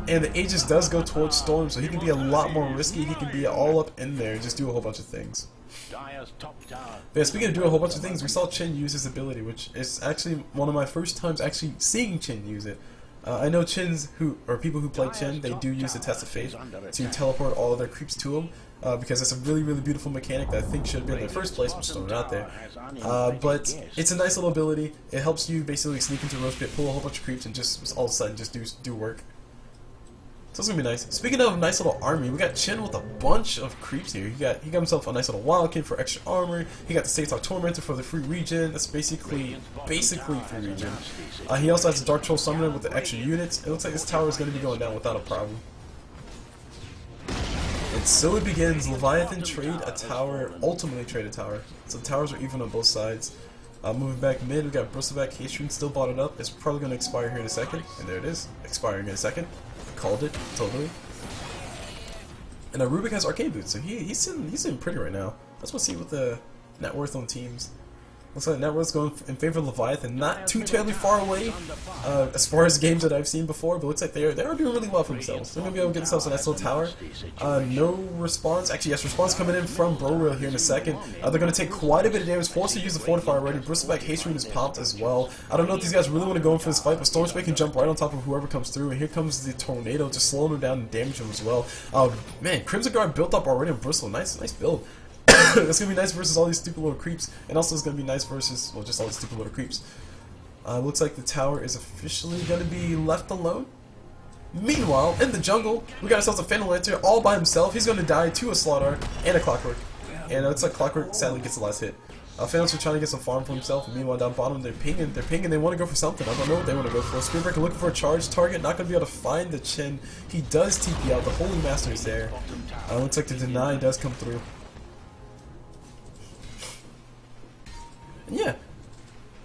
And the Aegis does go towards Storm, so he can be a lot more risky. He can be all up in there and just do a whole bunch of things. But yeah, speaking of doing a whole bunch of things, we saw Chen use his ability, which is actually one of my first times actually seeing Chen use it. I know people who play Chen, they do use the Test of Faith to teleport all of their creeps to him, because it's a really, really beautiful mechanic that I think should have been in the first place, but still not there. But it's a nice little ability. It helps you basically sneak into Roast Pit, pull a whole bunch of creeps, and just all of a sudden just do work. So it's gonna be nice. Speaking of a nice little army, we got Chen with a bunch of creeps here. He got himself a nice little Wildkin for extra armor. He got the State Talk Tormentor for the free regen. That's basically free regen. He also has a Dark Troll Summoner with the extra units. It looks like this tower is gonna be going down without a problem. And so it begins. Leviathan trade a tower, ultimately trade a tower. So the towers are even on both sides. Moving back mid, we got Bristleback Haste Rune still botted up. It's probably going to expire here in a second. And there it is, expiring in a second. Called it, totally. And Rubik has Arcane Boots, so he's sitting pretty right now. Let's see what the net worth on teams. Looks like net worth's going in favor of Leviathan, not too terribly far away as far as games that I've seen before, but looks like they are doing really well for themselves. They're going to be able to get themselves a nice little tower. No response. Actually, yes, response coming in from Boreal here in a second. They're going to take quite a bit of damage, forced to use the Fortify already. Bristleback Haste Rune is popped as well. I don't know if these guys really want to go in for this fight, but Storm Spirit can jump right on top of whoever comes through, and here comes the Tornado, just slowing them down and damaging them as well. Man, Crimson Guard built up already on Bristle. Nice build. It's gonna be nice versus all these stupid little creeps, and also it's gonna be nice versus, well, just all these stupid little creeps. Looks like the tower is officially gonna be left alone. Meanwhile, in the jungle, we got ourselves a Phantom Lancer all by himself. He's gonna die to a Slaughter and a Clockwork, and it looks like Clockwork sadly gets the last hit. Phantom Lancer trying to get some farm for himself, and meanwhile down bottom they're pinging, they want to go for something. I don't know what they want to go for. Spearbreaker looking for a charge target, not gonna be able to find the Chen. He does TP out. The Holy Master is there. Looks like the deny does come through. Yeah,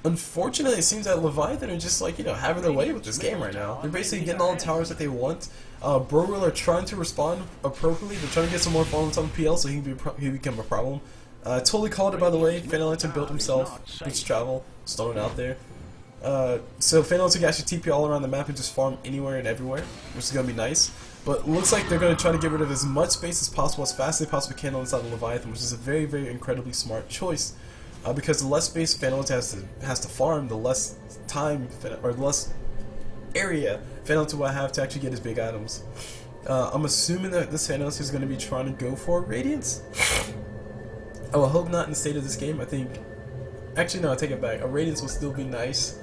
unfortunately, it seems that Leviathan are just like, having their way with this game right now. They're basically getting all the towers that they want. Boreal are trying to respond appropriately. They're trying to get some more farm on top of PL so he can become a problem. Totally called it, by the way. Leviathan built himself, boots travel, just throwing it out there. So Leviathan can actually TP all around the map and just farm anywhere and everywhere, which is going to be nice. But looks like they're going to try to get rid of as much space as possible, as fast as they possibly can inside the Leviathan, which is a very, very incredibly smart choice. Because the less space Leviathan has to farm, the less time, or the less area Leviathan will have to actually get his big items. I'm assuming that this Leviathan is going to be trying to go for Radiance. I will hope not in the state of this game. I think... Actually, no, I take it back. A Radiance will still be nice.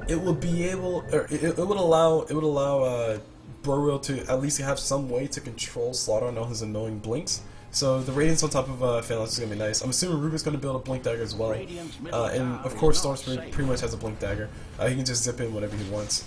It will be able... Or it would allow Boreal to at least have some way to control Slaughter on all his annoying blinks. So the Radiance on top of Phalanx is going to be nice. I'm assuming Ruben's going to build a Blink Dagger as well. And of course Storm Spirit pretty much has a Blink Dagger. He can just zip in whenever he wants.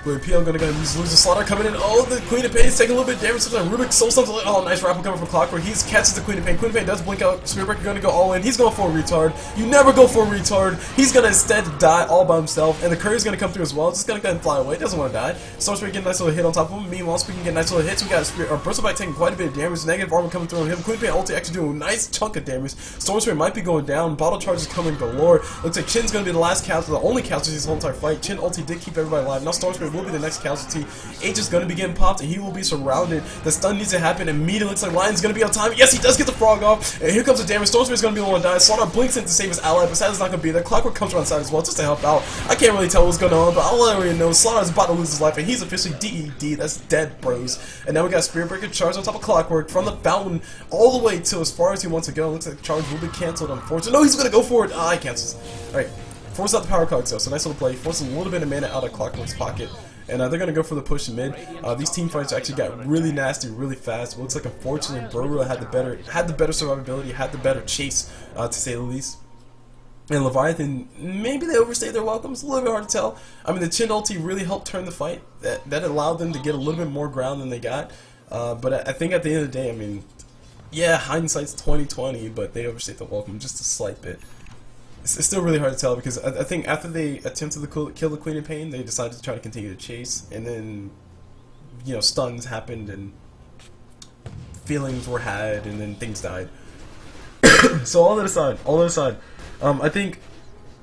But PL gonna lose the Slaughter coming in. Oh, the Queen of Pain is taking a little bit of damage. Sometimes Rubik soul something. Oh, nice raffle coming from Clockwork. He catches the Queen of Pain. Queen of Pain does blink out. Spirit Breaker gonna go all in. He's going for a retard. You never go for a retard. He's gonna instead die all by himself. And the Courier's gonna come through as well. Just gonna go ahead and fly away. Doesn't want to die. Storm Spirit getting a nice little hit on top of him. Meanwhile, Spirit can get a nice little hits. We got Spirit or Bristlebite taking quite a bit of damage. Negative armor coming through on him. Queen of Pain ulti actually doing a nice chunk of damage. Storm Spirit might be going down. Bottle charges coming galore. Looks like Chin's gonna be the last casualty, the only casualty this whole entire fight. Chin ulti did keep everybody alive. Now Storm Spirit will be the next casualty. H is going to be getting popped and he will be surrounded. The stun needs to happen immediately. Looks like Lion's going to be on time. Yes, he does get the frog off. And here comes the damage. Storm Spirit's going to be the one to die. Slaughter blinks in to save his ally, but Sad's not going to be there. Clockwork comes around side as well just to help out. I can't really tell what's going on, but I'll already know Slaughter's about to lose his life and he's officially DED. That's dead, bros. And now we got Spirit Breaker charged on top of Clockwork from the fountain all the way to as far as he wants to go. Looks like the charge will be cancelled, unfortunately. No, he's going to go for it. Ah, he cancels. Alright. Force out the power cogs though, so nice little play. Force a little bit of mana out of Clockwork's pocket. And they're going to go for the push mid. These team fights actually got really nasty really fast. It looks like unfortunately Boreal had the better survivability, had the better chase, to say the least. And Leviathan, maybe they overstayed their welcomes. A little bit hard to tell. I mean, the Chin ulti really helped turn the fight. That allowed them to get a little bit more ground than they got. But I think at the end of the day, I mean, yeah, hindsight's 20/20, but they overstayed the welcome just a slight bit. It's still really hard to tell because I think after they attempted to kill the Queen of Pain, they decided to try to continue to chase, and then, you know, stuns happened and feelings were had, and then things died. So all that aside, I think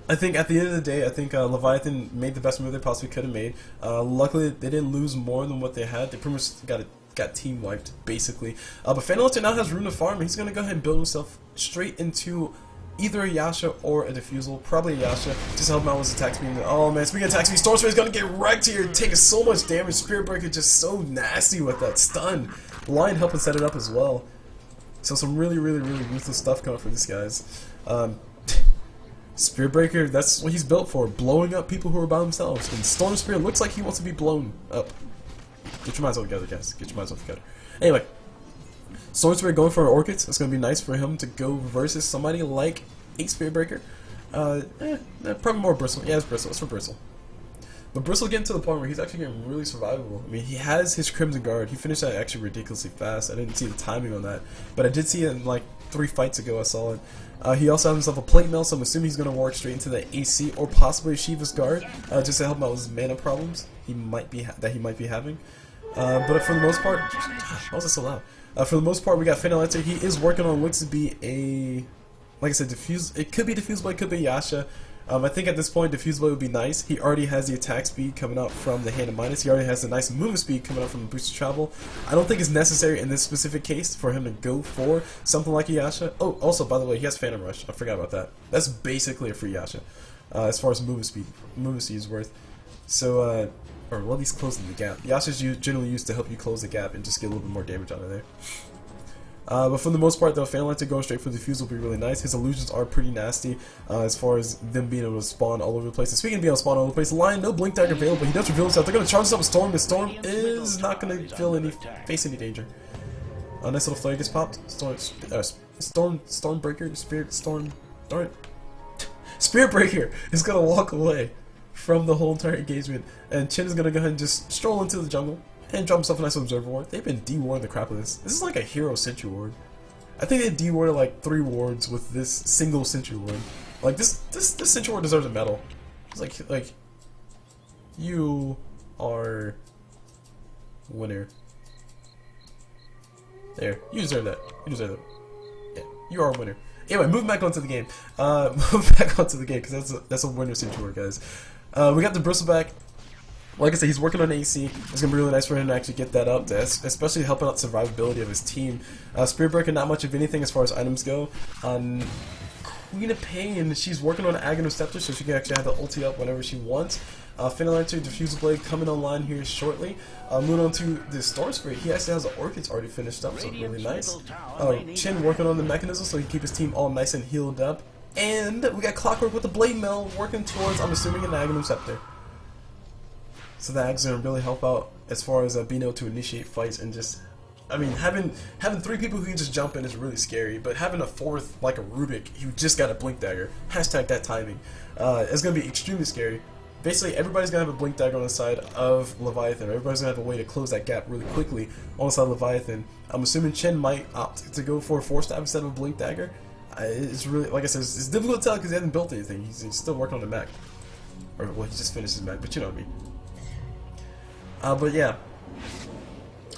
at the end of the day, I think Leviathan made the best move they possibly could have made. Luckily, they didn't lose more than what they had. They pretty much got team wiped basically. But Phanalter now has room to farm. He's gonna go ahead and build himself straight into either a Yasha or a Diffusal, probably a Yasha, just to help him out with his attack speed. Oh man, speaking of attack speed, Storm Spirit's gonna get wrecked here, taking so much damage. Spirit Breaker just so nasty with that stun. Lion helping set it up as well. So some really ruthless stuff coming for these guys. Spirit Breaker, that's what he's built for, blowing up people who are by themselves. And Storm Spirit looks like he wants to be blown up. Get your minds all together, guys. Get your minds all together. Anyway. Storm Spirit going for Orchids. It's going to be nice for him to go versus somebody like a Spirit Breaker. Probably more Bristle. Yeah, it's Bristle. It's for Bristle. But Bristle getting to the point where he's actually getting really survivable. I mean, he has his Crimson Guard. He finished that actually ridiculously fast. I didn't see the timing on that. But I did see it in like 3 fights ago. I saw it. He also has himself a Plate Mail, so I'm assuming he's going to walk straight into the AC or possibly Shiva's Guard, just to help him out with his mana problems he might be having. But for the most part, why was it so loud? For the most part, we got Phanalter. He is working on what to be a, like I said, diffuse. It could be Diffuse Blade, could be Yasha. I think at this point, Diffuse Blade would be nice. He already has the attack speed coming out from the Hand of Midas. He already has the nice movement speed coming out from the Boost of Travel. I don't think it's necessary in this specific case for him to go for something like a Yasha. Oh, also, by the way, he has Phantom Rush. I forgot about that. That's basically a free Yasha, as far as movement speed is worth. So, or well, at least closing the gap. Yasha's generally used to help you close the gap and just get a little bit more damage out of there. But for the most part, though, Phanalter going straight for the Diffuse will be really nice. His illusions are pretty nasty as far as them being able to spawn all over the place. And speaking of being able to spawn all over the place, Lion, no Blink Dagger available. He does reveal himself. They're going to charge us up with Storm, and Storm is not going to face any danger. A nice little flare gets popped. Storm Breaker, Spirit Breaker is going to walk away from the whole entire engagement, and Chin is going to go ahead and just stroll into the jungle and drop himself a nice Observer Ward. They've been de-warding the crap of this. This is like a hero Sentry Ward. I think they de-warded like 3 wards with this single Sentry Ward. Like this Sentry Ward deserves a medal. It's like you are winner. There, you deserve that. You deserve that. Yeah. You are a winner. Anyway, move back onto the game. Move back onto the game because that's a winner situation, guys. We got the Bristle back. Like I said, he's working on AC. It's gonna be really nice for him to actually get that up, especially helping out survivability of his team. Spirit Breaker, not much of anything as far as items go. Queen of Pain, she's working on Aghanim Scepter, so she can actually have the ulti up whenever she wants. Phenolantern, Diffusal Blade coming online here shortly. Moving on to the Star Spirit, he actually has the Orchids already finished up, so really nice. Chin working on the mechanism so he can keep his team all nice and healed up. And we got Clockwork with the Blade Mill working towards, I'm assuming, an Aghanim Scepter. So that's going to really help out as far as being able to initiate fights and just, I mean, having 3 people who can just jump in is really scary, but having a 4th, like a Rubik, who just got a Blink Dagger, hashtag that timing, is going to be extremely scary. Basically, everybody's going to have a Blink Dagger on the side of Leviathan. Everybody's going to have a way to close that gap really quickly on the side of Leviathan. I'm assuming Chen might opt to go for a 4-stab instead of a Blink Dagger. It's really, like I said, it's difficult to tell because he hasn't built anything. He's still working on the mech. Or, well, he just finished his mech, but you know what I mean. But yeah,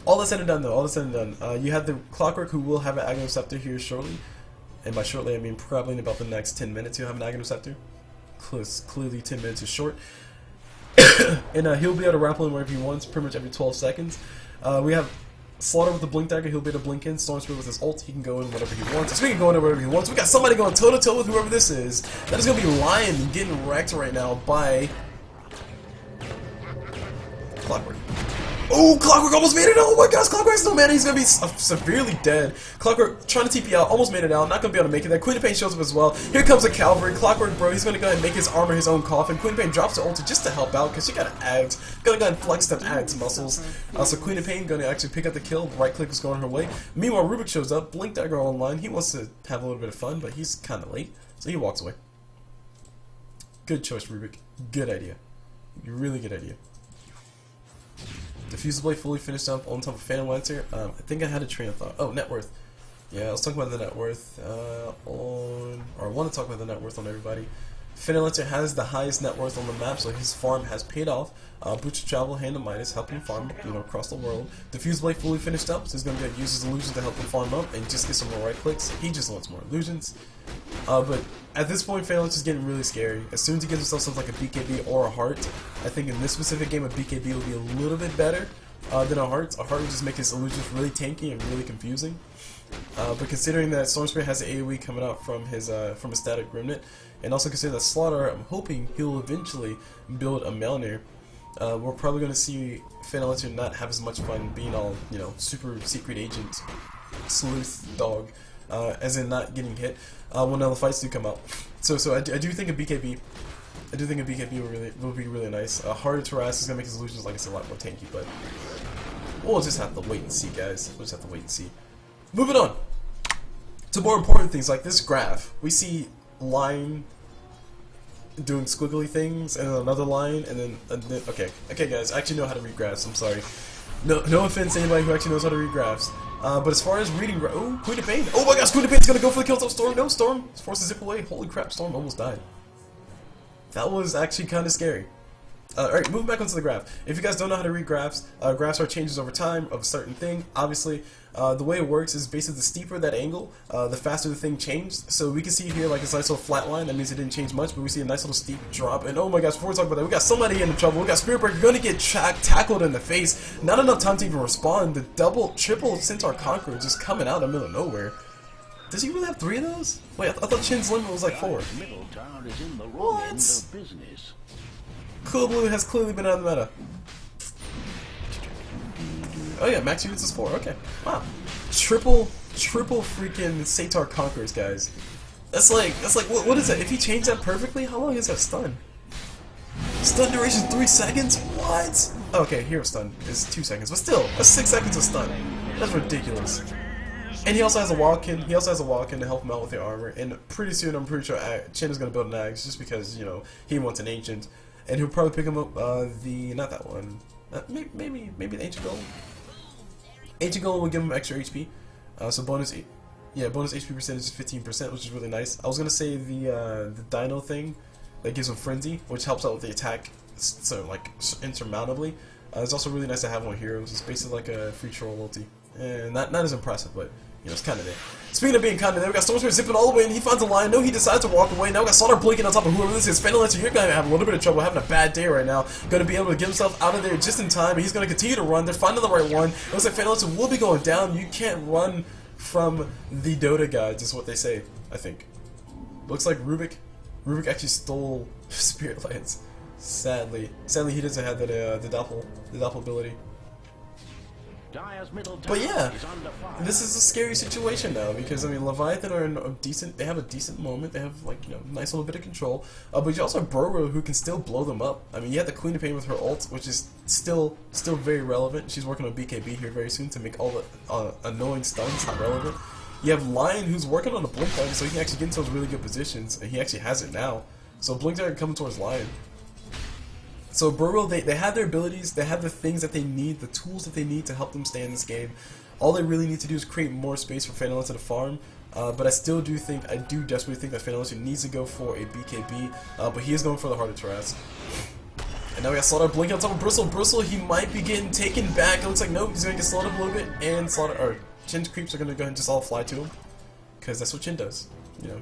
all that's said and done though, all that's said and done, you have the Clockwork who will have an Aghanim Scepter here shortly, and by shortly I mean probably in about the next 10 minutes he'll have an Aghanim Scepter. Clearly 10 minutes is short. And he'll be able to grapple in wherever he wants, pretty much every 12 seconds. We have Slaughter with the Blink Dagger, he'll be able to blink in. Storm Spirit with his ult, he can go in whatever he wants. Speaking of going in wherever he wants, we got somebody going toe to toe with whoever this is. That is going to be Lion getting wrecked right now by Clockwork. Oh, Clockwork almost made it out. Oh my gosh, Clockwork's no mana. He's going to be severely dead. Clockwork trying to TP out, almost made it out. Not going to be able to make it there. Queen of Pain shows up as well. Here comes the Cavalry. Clockwork, bro, he's going to go ahead and make his armor his own coffin. Queen of Pain drops the ulti just to help out because she got an Ags. Going to go ahead and flex them Ags muscles. So Queen of Pain going to actually pick up the kill. Right click is going her way. Meanwhile, Rubik shows up. Blink Dagger online. He wants to have a little bit of fun, but he's kind of late. So he walks away. Good choice, Rubik. Good idea. Really good idea. Diffusal Blade fully finished up on top of Phantom Lancer. I think I had a train of thought. Oh, net worth. Yeah, let's talk about the net worth I want to talk about the net worth on everybody. Phantom Lancer has the highest net worth on the map, so his farm has paid off. Boots of Travel, Hand of Midas, helping him farm, across the world. Diffusal Blade fully finished up, so he's going to use his illusions to help him farm up and just get some more right clicks. He just wants more illusions. But at this point, Phantom Lancer is getting really scary. As soon as he gives himself something like a BKB or a heart, I think in this specific game a BKB will be a little bit better than a heart. A heart would just make his illusions really tanky and really confusing. But considering that Storm Spirit has the AoE coming out from his Static Remnant, and also consider that Slaughter, I'm hoping he'll eventually build a Melnir. We're probably going to see Phantom Lancer not have as much fun being all, super secret agent, sleuth dog, as in not getting hit when all the fights do come out. So I do think a BKB, will be really nice. Harder to harass is going to make his illusions, like I said, a lot more tanky, but we'll just have to wait and see, guys. We'll just have to wait and see. Moving on to more important things like this graph. We see line doing squiggly things, and then another line, and then okay, guys, I actually know how to read graphs. I'm sorry. No offense to anybody who actually knows how to read graphs. But as far as reading, oh, Queen of Pain. Oh my gosh, Queen of Pain's gonna go for the kill. Storm, no, Storm. It's forced to zip away. Holy crap, Storm almost died. That was actually kind of scary. Alright, moving back onto the graph. If you guys don't know how to read graphs, graphs are changes over time of a certain thing. Obviously, the way it works is basically the steeper that angle, the faster the thing changed. So we can see here like this nice little flat line. That means it didn't change much, but we see a nice little steep drop. And oh my gosh, before we talk about that, we got somebody in trouble. We got Spirit Breaker going to get tackled in the face. Not enough time to even respond. The triple Centaur Conqueror just coming out in the middle of nowhere. Does he really have 3 of those? Wait, I thought Chin's limit was like 4. What? CulBlu has clearly been out of the meta. Oh yeah, max units is 4. Okay, wow. Triple freaking Centaur Conquerors, guys. That's like what is that? If he changed that perfectly, how long is that stun? Stun duration 3 seconds? What? Okay, hero stun is 2 seconds, but still, that's 6 seconds of stun. That's ridiculous. And he also has a Wildkin. He also has a Wildkin to help him out with the armor. And pretty soon, I'm pretty sure Chen is gonna build an Axe just because he wants an Ancient. And he'll probably pick him up not that one. Maybe the Ancient Golem. Ancient Golem will give him extra HP. So bonus HP percentage is 15%, which is really nice. I was gonna say the Dino thing that gives him Frenzy, which helps out with the attack, so like insurmountably. It's also really nice to have on heroes. It's basically like a free troll ulti, and not as impressive, but it's kind of there. Speaking of being kind of there, we got Storm Spirit zipping all the way, and he finds a lion. No, he decides to walk away. Now we got Slaughter blinking on top of whoever this is. Phantom, you're gonna have a little bit of trouble, having a bad day right now. Gonna be able to get himself out of there just in time, and he's gonna continue to run. They're finding the right one. It looks like Phantom will be going down. You can't run from the Dota gods, is what they say, I think. Looks like Rubik actually stole Spirit Lance. Sadly, he doesn't have that the doppel ability. But yeah, this is a scary situation now because I mean Leviathan are in a decent. They have a decent moment. They have like nice little bit of control. But you also have Boreal who can still blow them up. I mean you have the Queen of Pain with her ult, which is still very relevant. She's working on BKB here very soon to make all the annoying stuns not relevant. You have Lion who's working on a blink target, so he can actually get into those really good positions, and he actually has it now. So blink target coming towards Lion. So Boreal, they have their abilities, they have the things that they need, the tools that they need to help them stay in this game. All they really need to do is create more space for Phantom to farm. But I still do think, I do desperately think that Phantom needs to go for a BKB, but he is going for the Heart of Taras. And now we got Slaughter blinking on top of Bristle. Bristle, he might be getting taken back. It looks like nope, he's going to get slowed up a little bit, and Chin's creeps are going to go ahead and just all fly to him. Because that's what Chin does.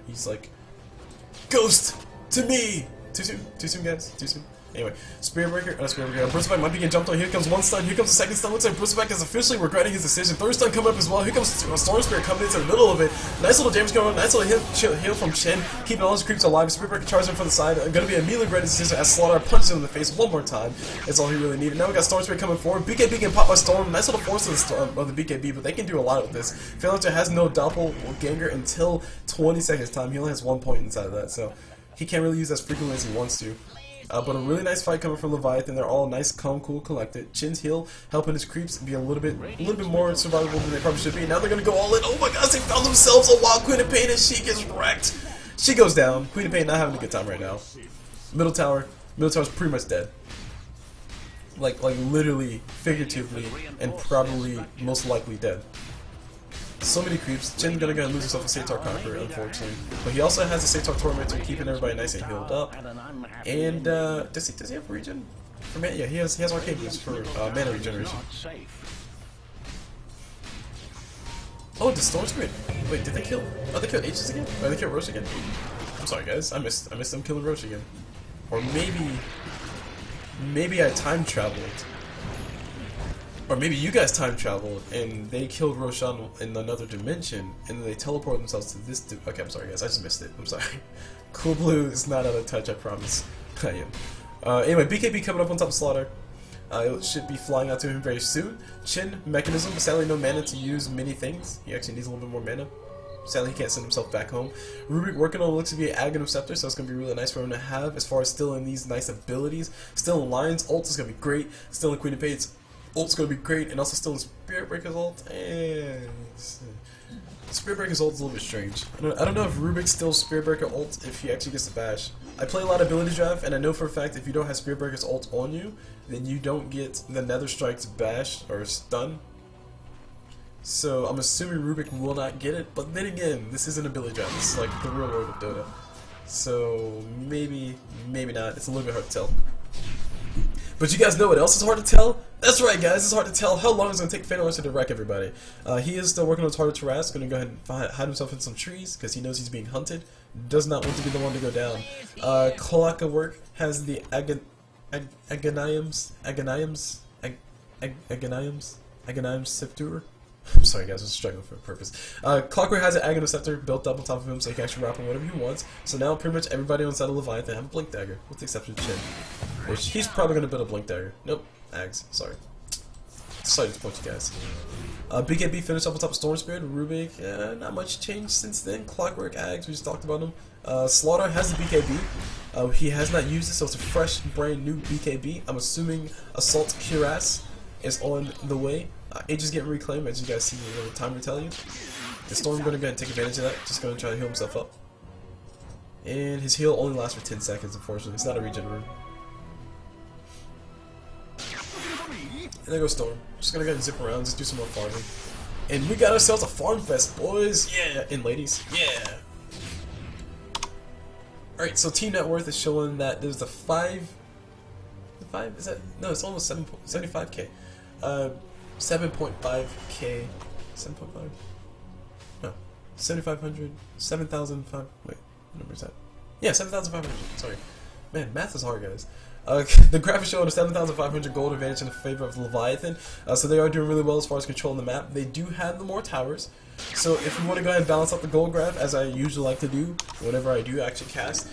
He's like, Ghost to me! Too soon guys, too soon. Anyway, Spirit Breaker, Bristleback might be getting jumped on. Here comes one stun, here comes the second stun. Looks like Bristleback is officially regretting his decision. Third stun coming up as well. Here comes Storm Spirit coming into the middle of it. Nice little damage going on, nice little heal from Chin, keeping all his creeps alive. Spirit Breaker charging from the side. Gonna be a immediately regretted decision as Slaughter punches him in the face one more time. That's all he really needed. Now we got Storm Spirit coming forward. BKB getting popped by Storm. Nice little force of the BKB, but they can do a lot with this. Phalanx has no doppelganger until 20 seconds time. He only has 1 point inside of that, so he can't really use as frequently as he wants to. But a really nice fight coming from Leviathan. They're all nice, calm, cool, collected. Chin's heal helping his creeps be a little bit more survivable than they probably should be. Now they're gonna go all in. Oh my gosh, they found themselves a wild Queen of Pain and she gets wrecked. She goes down. Queen of Pain not having a good time right now. Middle tower's pretty much dead. Like literally, figuratively, and probably most likely dead. So many creeps. Chin's gonna go and lose himself a Sator Conqueror, unfortunately. But he also has a Sator Tormentor, keeping everybody nice and healed up. And does he have regen? For mana? Yeah, he has Arcane Boost for mana regeneration. Oh, the Storm Spirit. Wait, did they kill? Oh, they killed Aegis again? Or they killed Roche again? I'm sorry, guys. I missed them killing Roche again. Or maybe I time traveled. Or maybe you guys time traveled and they killed Roshan in another dimension and then they teleported themselves to this. Okay, I'm sorry guys, I just missed it. I'm sorry. CulBlu is not out of touch, I promise. I am. Anyway, BKB coming up on top of Slaughter. It should be flying out to him very soon. Chin, Mechanism, sadly no mana to use many things. He actually needs a little bit more mana. Sadly, he can't send himself back home. Rubik working on what looks to be an Aghanim Scepter, so it's going to be really nice for him to have as far as still in these nice abilities. Still in Lion's ult is going to be great. Still in Queen of Pain's ult's gonna be great, and also still in Spirit Breaker's ult. And Spirit Breaker's ult is a little bit strange. I don't know if Rubik's still Spirit Breaker ult if he actually gets the bash. I play a lot of ability draft, and I know for a fact if you don't have Spirit Breaker's ult on you, then you don't get the Nether Strike's bash or stun. So I'm assuming Rubik will not get it, but then again, this is an ability draft. This is like the real world of Dota. So maybe not. It's a little bit hard to tell. But you guys know what else is hard to tell? That's right, guys. It's hard to tell how long it's going to take Phantom to wreck everybody. He is still working on his Heart of Taras. Going to go ahead and hide himself in some trees because he knows he's being hunted. Does not want to be the one to go down. Clockwork has the Aghanims Scepter. I'm sorry guys, I was struggling for a purpose. Clockwork has an Aghanim Scepter built up on top of him so he can actually wrap on whatever he wants. So now pretty much everybody on the side of Leviathan have a Blink Dagger, with the exception of Chin. Which he's probably going to build a Blink Dagger. Nope, Ags, sorry. Sorry to disappoint you guys. BKB finished up on top of Storm Spirit, Rubik, not much changed since then. Clockwork, Ags, we just talked about him. Slaughter has the BKB. He has not used it, so it's a fresh, brand new BKB. I'm assuming Assault Cuirass is on the way. Aegis getting reclaimed, as you guys see in the time to tell you. The Storm going to go ahead and take advantage of that. Just going to try to heal himself up. And his heal only lasts for 10 seconds, unfortunately. It's not a regen room. And there goes Storm. Just going to go ahead and zip around, just do some more farming. And we got ourselves a farm fest, boys! Yeah! And ladies, yeah! Alright, so Team Net Worth is showing that there's the 5... The 5? Is that... No, it's almost 75k. 7.5k. 7.5? 7,500, 7,500. Wait, what number is that? Yeah, 7,500. Sorry, man, math is hard, guys. The graphics show a 7,500 gold advantage in favor of Leviathan, so they are doing really well as far as controlling the map. They do have the more towers, so if we want to go ahead and balance out the gold graph, as I usually like to do whenever I do actually cast,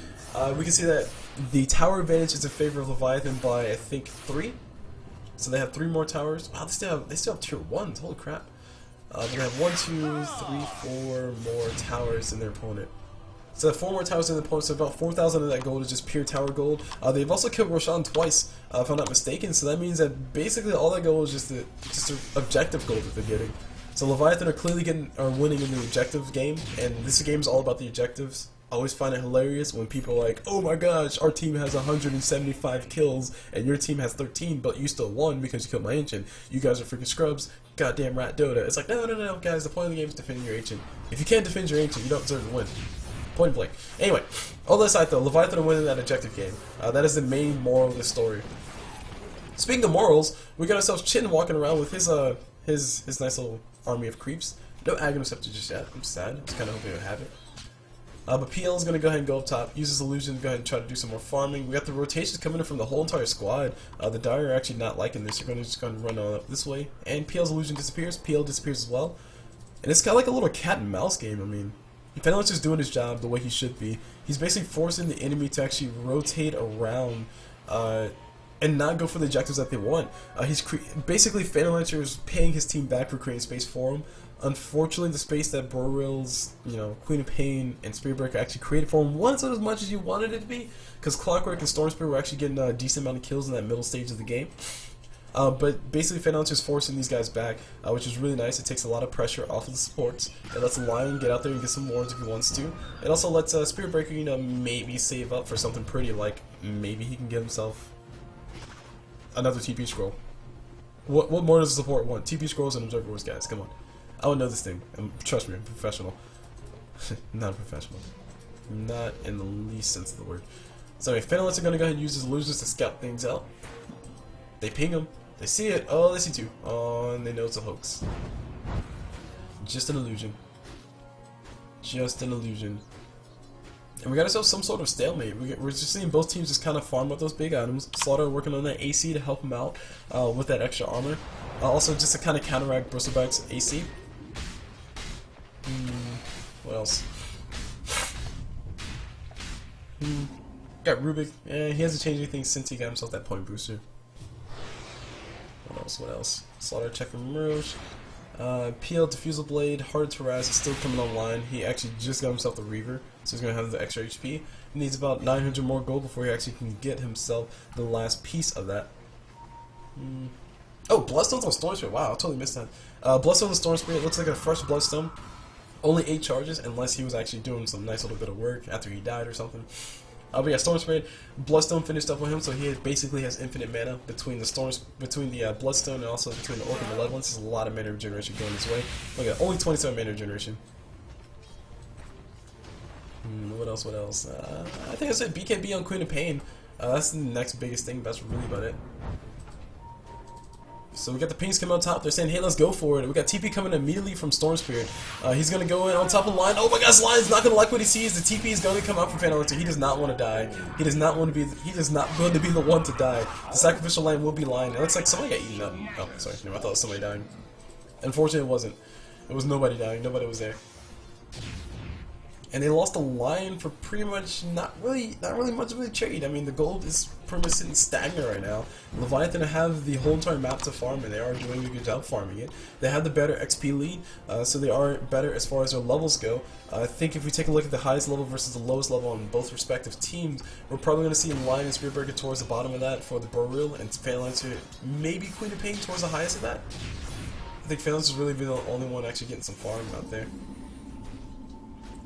we can see that the tower advantage is in favor of Leviathan by, I think, 3. So they have 3 more towers. Wow, they still have tier 1s. Holy crap! They have 1, 2, 3, 4 more towers than their opponent. So 4 more towers in the opponent, so about 4,000 of that gold is just pure tower gold. They've also killed Roshan twice, if I'm not mistaken, so that means that basically all that gold is just the objective gold that they're getting. So Leviathan are clearly winning in the objective game, and this game is all about the objectives. I always find it hilarious when people are like, oh my gosh, our team has 175 kills, and your team has 13, but you still won because you killed my ancient. You guys are freaking scrubs, goddamn rat Dota. It's like, no, guys, the point of the game is defending your ancient. If you can't defend your ancient, you don't deserve to win. Point blank. Anyway, all that aside though, Leviathan are winning that objective game. That is the main moral of the story. Speaking of morals, we got ourselves Chin walking around with his nice little army of creeps. No Aghanim Scepter just yet. I'm sad. I was kind of hoping it would have it. But PL is going to go ahead and go up top, use his illusion to go ahead and try to do some more farming. We got the rotations coming in from the whole entire squad. The Dire are actually not liking this. You're going to just going to run on up this way. And PL's illusion disappears. PL disappears as well. And it's kind of like a little cat and mouse game. I mean, Fenelon's just doing his job the way he should be. He's basically forcing the enemy to actually rotate around and not go for the objectives that they want. Basically, Fenelon's is paying his team back for creating space for him. Unfortunately, the space that Boreal's, Queen of Pain and Spiritbreaker actually created for him wasn't as much as you wanted it to be, because Clockwork and Storm Spirit were actually getting a decent amount of kills in that middle stage of the game. But basically, Fenelon's is forcing these guys back, which is really nice. It takes a lot of pressure off of the supports. It lets Lion get out there and get some wards if he wants to. It also lets Spiritbreaker, maybe save up for something pretty, like maybe he can get himself another TP scroll. What more does the support want? TP scrolls and Observer Wars, guys. Come on. I would know this thing. Trust me, I'm professional. Not a professional. Not in the least sense of the word. So anyway, Fenelon's are going to go ahead and use his illusions to scout things out. They ping him. They see it. Oh, they see two. Oh, and they know it's a hoax. Just an illusion. Just an illusion. And we got ourselves some sort of stalemate. We're just seeing both teams just kind of farm up those big items. Slaughter working on that AC to help him out with that extra armor. Also, just to kind of counteract Bristleback's AC. What else? Got Rubik. He hasn't changed anything since he got himself that point booster. What else? Slaughter checking Mirage. PL Diffusal Blade, Hard to Raz is still coming online. He actually just got himself the Reaver, so he's going to have the extra HP. He needs about 900 more gold before he actually can get himself the last piece of that. Oh, Bloodstone's on Storm Spirit. Wow, I totally missed that. Bloodstone on Storm Spirit looks like a fresh Bloodstone. Only 8 charges, unless he was actually doing some nice little bit of work after he died or something. But yeah, Storm Spirit, Bloodstone finished up with him, so he basically has infinite mana between the Bloodstone and also between the Orc and Malevolence. There's a lot of mana regeneration going his way. Look at only 27 mana regeneration. What else? I think I said BKB on Queen of Pain. That's the next biggest thing. That's really about it. So we got the pings coming on top. They're saying, hey, let's go for it. We got TP coming immediately from Storm Spirit. He's going to go in on top of the line. Oh my gosh, Lion's not going to like what he sees. The TP is going to come out from Phantom Hunter. He does not want to die. He is not going to be the one to die. The sacrificial line will be Lion. It looks like somebody got eaten up. Oh, sorry. No, I thought it was somebody dying. Unfortunately, it wasn't. It was nobody dying. Nobody was there. And they lost a Lion for pretty much not really much of a trade. I mean, the gold is pretty much sitting stagnant right now. Leviathan have the whole entire map to farm, and they are doing a good job farming it. They have the better XP lead, so they are better as far as their levels go. I think if we take a look at the highest level versus the lowest level on both respective teams, we're probably going to see Lion and Spiritbreaker towards the bottom of that for the Boreal, and Phalanx maybe Queen of Pain towards the highest of that. I think Phalanx has really been the only one actually getting some farm out there.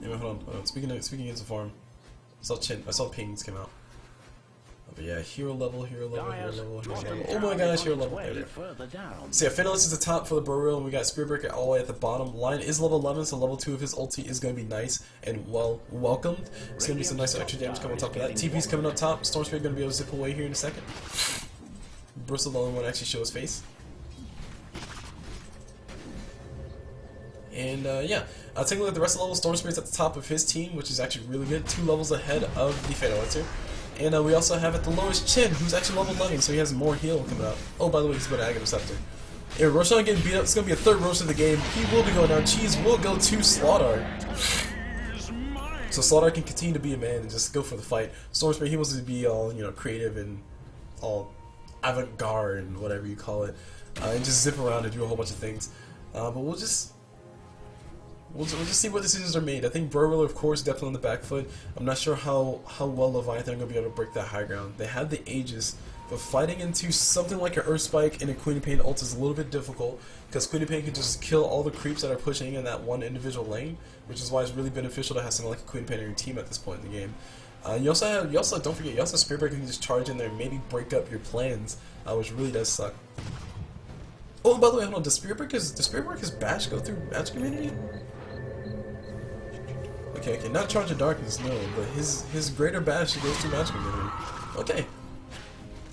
Anyway, hold on. Speaking against the farm, I saw pings come out. But yeah, hero level. Oh my gosh, hero level. So yeah, Fenelon is the top for the Boreal, and we got Spiritbreaker all the way at the bottom. Lion is level 11, so level 2 of his ulti is going to be nice and well welcomed. It's going to be some nice extra damage coming on top of that. TP's coming up top. Storm Spirit going to be able to zip away here in a second. Bristle the only one to actually show his face. And yeah, take a look at the rest of the levels. Storm Spirit's at the top of his team, which is actually really good, 2 levels ahead of the Fatal Answer. And we also have at the lowest Chin, who's actually level 11, so he has more heal coming out. Oh, by the way, he's going to Aghanim Scepter. Yeah, Roshan getting beat up. It's going to be a 3rd roast of the game. He will be going down. Cheese will go to Slaughdar. So Slaughdar can continue to be a man and just go for the fight. Storm Spirit, he wants to be all, you know, creative and all avant-garde and whatever you call it. And just zip around and do a whole bunch of things. But we'll just see what decisions are made. I think Boreal, of course, definitely on the back foot. I'm not sure how well Leviathan are going to be able to break that high ground. They have the Aegis, but fighting into something like an Earth Spike and a Queen of Pain ult is a little bit difficult, because Queen of Pain can just kill all the creeps that are pushing in that one individual lane, which is why it's really beneficial to have something like a Queen of Pain in your team at this point in the game. You also don't forget, you also have Spirit Breaker who can just charge in there and maybe break up your plans, which really does suck. Oh, by the way, hold on, does Spirit Breaker's bash go through Magic Immunity? Okay, not Charge of Darkness, no, but his greater bash goes through Magic Immunity. Okay.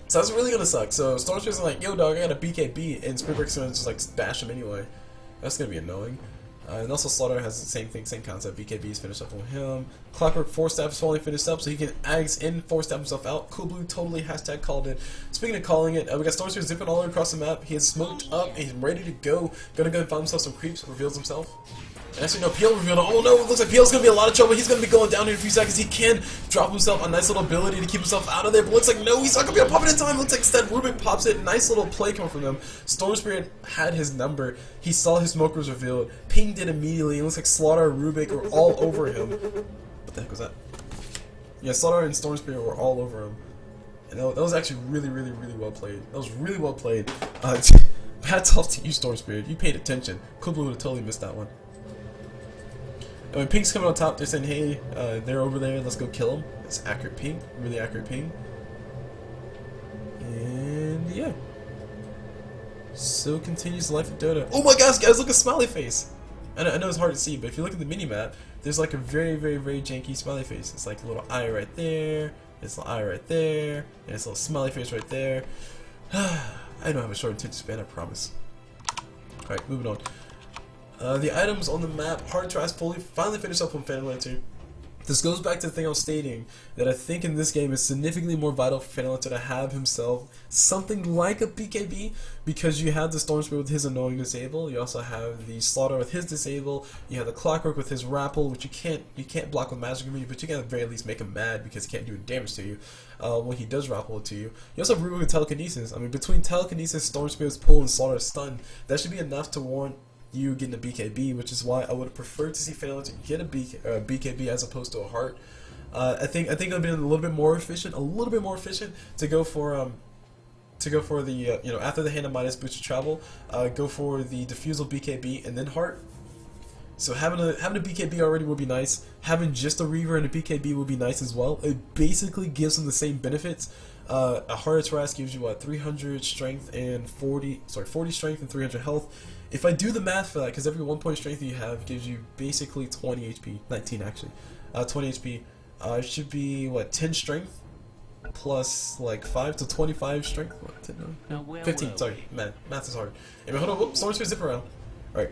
So that's really gonna suck. So Storm Spirit's like, yo dog, I got a BKB, and Spirit Breaker's gonna just like bash him anyway. That's gonna be annoying. And also Slaughter has the same thing, same concept. BKB is finished up on him. Clockwork 4-Stab is finally finished up, so he can Ags in 4-Stab himself out. CulBlu totally hashtag called it. Speaking of calling it, we got Storm Spirit zipping all the way across the map. He has smoked up, and he's ready to go. Gonna go and find himself some creeps, reveals himself. And actually, no, PL revealed. Oh no, it looks like PL's gonna be in a lot of trouble. He's gonna be going down in a few seconds. He can drop himself a nice little ability to keep himself out of there, but looks like no, he's not gonna be able to pop it in time. Looks like instead Rubik pops it. Nice little play coming from them. Storm Spirit had his number. He saw his smoke was revealed, pinged it immediately. It looks like Slaughter and Rubik were all over him. What the heck was that? Yeah, Slaughter and Storm Spirit were all over him. And that was actually really well played. That was really well played. Hats off to you, Storm Spirit. You paid attention. CulBlu would have totally missed that one. And when Pink's coming on top, they're saying, hey, they're over there, let's go kill them. It's accurate ping, really accurate ping. And yeah. So continues the life of Dota. Oh my gosh, guys, look at smiley face! I know it's hard to see, but if you look at the mini-map, there's like a very janky smiley face. It's like a little eye right there, it's a little eye right there, and it's a little smiley face right there. I don't have a short attention span, I promise. Alright, moving on. The items on the map, Hard Trash finally finished up on Fatal Answer. This goes back to the thing I was stating, that I think in this game it's significantly more vital for Fatal Answer to have himself something like a BKB, because you have the Storm Spirit with his annoying disable, you also have the Slaughter with his disable, you have the Clockwork with his Rapple, which you can't block with Magic Immunity, but you can at the very least make him mad because he can't do damage to you when he does Rapple it to you. You also have Rubik with Telekinesis. I mean, between Telekinesis, Storm Spirit's pull, and Slaughter's stun, that should be enough to warrant you getting a BKB, which is why I would have preferred to see Fatal Answer get a BKB as opposed to a heart. I think it would have been a little bit more efficient to go for the you know, after the Hand of Midas boosted travel, go for the Diffusal BKB and then heart. So having a BKB already would be nice. Having just a Reaver and a BKB would be nice as well. It basically gives them the same benefits. A Heart of Tarrasque gives you what, 300 strength and 40 strength and 300 health. If I do the math for that, because every 1 point strength you have gives you basically 20 HP, 19 actually, 20 HP. It should be what, 10 strength plus like 5 to 25 strength. What, 10, no? 15. Sorry, math is hard. Anyway, hold on. Whoops, Storm Spirit zip around. All right.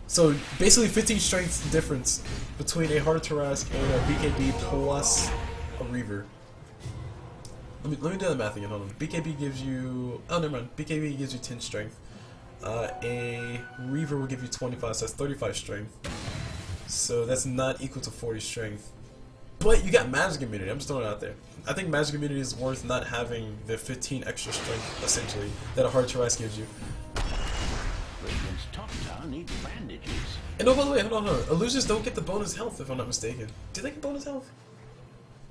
So basically 15 strength difference between a Heart of Tarrasque and a BKB plus a Reaver. Let me do the math again, hold on. BKB gives you, oh never mind, BKB gives you 10 strength. A Reaver will give you 25, so that's 35 strength. So that's not equal to 40 strength. But you got Magic Immunity, I'm just throwing it out there. I think Magic Immunity is worth not having the 15 extra strength, essentially, that a Heart of Tarrasque gives you. And oh, by the way, hold on. Illusions don't get the bonus health, if I'm not mistaken. Do they get bonus health?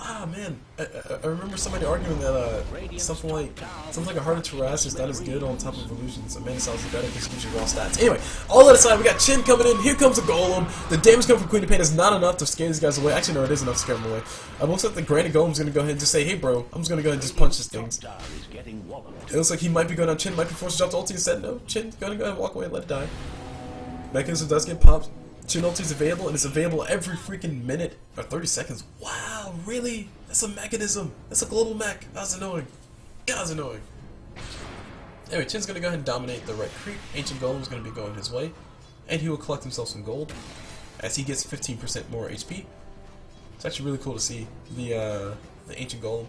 Ah, man. I remember somebody arguing that something like a Heart of Tarrasque is not as good on top of Illusions. A Mana Salve is better because it gives you raw stats. Anyway, all that aside, we got Chin coming in. Here comes a Golem. The damage coming from Queen of Pain is not enough to scare these guys away. Actually, no, it is enough to scare them away. It looks like the Granite Golem's going to go ahead and just say, hey, bro, I'm just going to go ahead and just punch this thing. It looks like he might be going on Chin, might be forced to drop the ulti instead. No, Chin, going to go ahead and walk away and let it die. Mechanism does get popped. Chin ulti is available, and it's available every freaking minute or 30 seconds. Wow, really? That's a mechanism. That's a global mech. That's annoying. That's annoying. Anyway, Chin's gonna go ahead and dominate the right creep. Ancient Golem's gonna be going his way. and he will collect himself some gold as he gets 15% more HP. It's actually really cool to see the ancient golem.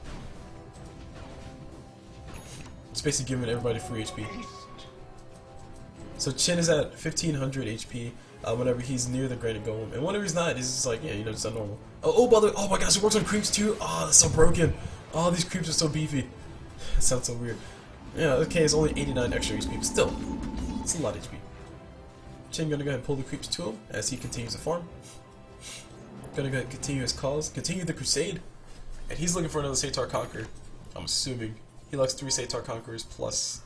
It's basically giving everybody free HP. So Chin is at 1500 HP whenever he's near the granite golem, and whenever he's not, he's just like, yeah, you know, just normal. Oh, by the way, oh my gosh, it works on creeps too. Oh, that's so broken. Oh, these creeps are so beefy. That sounds so weird. Yeah, okay, it's only 89 extra HP, but still, it's a lot of HP. Chin gonna go ahead and pull the creeps to him as he continues to farm. Gonna go ahead and continue his cause, continue the crusade, and he's looking for another Satar Conqueror. I'm assuming he likes 3 Satar Conquerors plus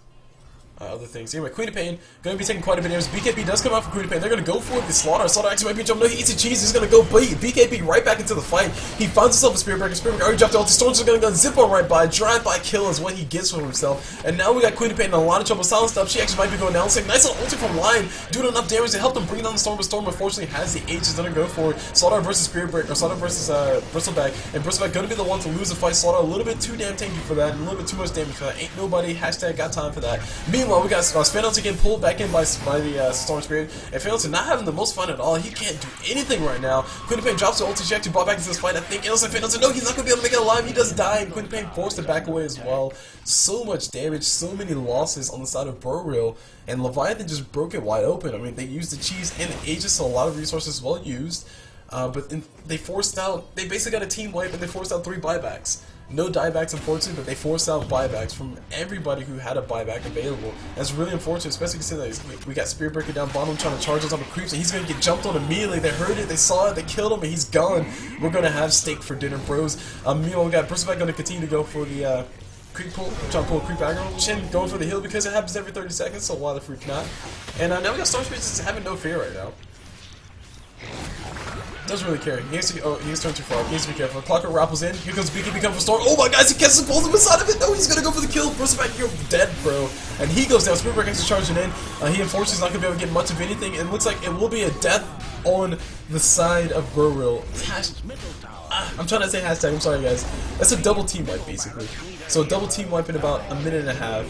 other things. Anyway, Queen of Pain gonna be taking quite a bit of damage. BKB does come out for Queen of Pain. They're gonna go for the Slaughter. Slaughter actually might be jumping. No, he eats a cheese. He's gonna go beat BKB right back into the fight. He finds himself a Spirit Breaker. Spirit Breaker already dropped ulti. Storm's gonna go zip on right by. Drive by kill is what he gets from himself. And now we got Queen of Pain in a lot of trouble. Silenced up. She actually might be going down. It's like nice little ulti from Lion, doing enough damage to help them bring down the Storm. But Storm unfortunately has the H. Is gonna go for it. Slaughter versus Spirit Breaker. Slaughter versus Bristleback. And Bristleback gonna be the one to lose the fight. Slaughter a little bit too damn tanky for that. And a little bit too much damage for that. Ain't nobody hashtag got time for that. Meanwhile, we got Phantom getting pulled back in by the Storm Spirit, and Phantom not having the most fun at all. He can't do anything right now. Queen of Pain drops the ulti, she actually brought back into this fight. I think Innocent Phantom, no, he's not going to be able to make it alive. He does die, and Queen of Pain forced to back away as well. So much damage, so many losses on the side of Boreal, and Leviathan just broke it wide open. I mean, they used the cheese and the Aegis, so a lot of resources well used, but they forced out, they basically got a team wipe, and they forced out 3 buybacks. No diebacks, unfortunately, but they forced out buybacks from everybody who had a buyback available. That's really unfortunate, especially considering we got Spirit Breaker down bottom trying to charge us on the creeps, and he's going to get jumped on immediately. They heard it, they saw it, they killed him, and he's gone. We're going to have steak for dinner, bros. Meanwhile, we got Bristleback going to continue to go for the creep pull, trying to pull a creep aggro. Chin going for the heal because it happens every 30 seconds, so why the freak not? And now we got Storm Spirit just having no fear right now. Doesn't really care. He has to. He has turned too far. He needs to be careful. Clocker rappels in. Here comes BKB coming for Storm. Oh my guys, he catches both of them inside of it. No, he's gonna go for the kill. Bristleback, you're dead, bro. And he goes down. Spirit Breaker is charging in. He unfortunately is not gonna be able to get much of anything. It looks like it will be a death on the side of Boreal. I'm trying to say hashtag. I'm sorry, guys. That's a double team wipe, basically. So a double team wipe in about a minute and a half.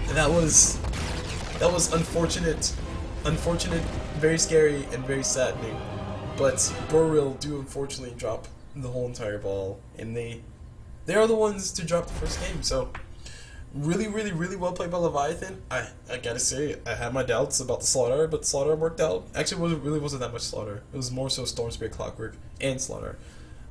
And that was unfortunate. Unfortunate, very scary, and very saddening. But Boreal do unfortunately drop the whole entire ball, and they are the ones to drop the first game. So really well played by Leviathan. I gotta say, I had my doubts about the Slaughter, but the Slaughter worked out. Actually, really wasn't that much Slaughter. It was more so Storm Spirit, Clockwork, and Slaughter.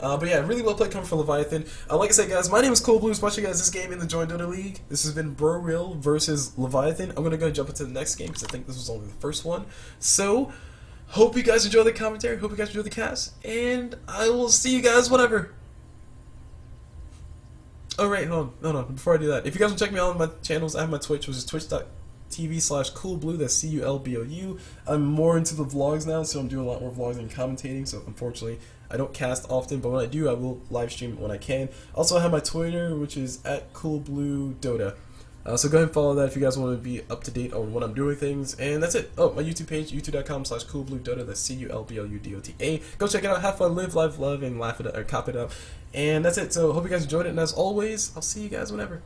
But yeah, really well played coming from Leviathan. Like I said, guys, my name is CulBlu. Watching guys this game in the JoinDota League. This has been Boreal versus Leviathan. I'm gonna go jump into the next game because I think this was only the first one. So hope you guys enjoy the commentary, hope you guys enjoy the cast, and I will see you guys whenever. Oh right, hold on, before I do that, if you guys want to check me out on my channels, I have my Twitch, which is twitch.tv/CulBlu, that's CulBlu. I'm more into the vlogs now, so I'm doing a lot more vlogs and commentating, so unfortunately, I don't cast often, but when I do, I will live stream it when I can. Also, I have my Twitter, which is @CulBluDota. So go ahead and follow that if you guys want to be up to date on when I'm doing things. And that's it. Oh, my YouTube page, youtube.com/CulBluDota. That's CulBluDota. Go check it out. Have fun, live, live, love, and laugh it up, or cop it up. And that's it. So hope you guys enjoyed it. And as always, I'll see you guys whenever.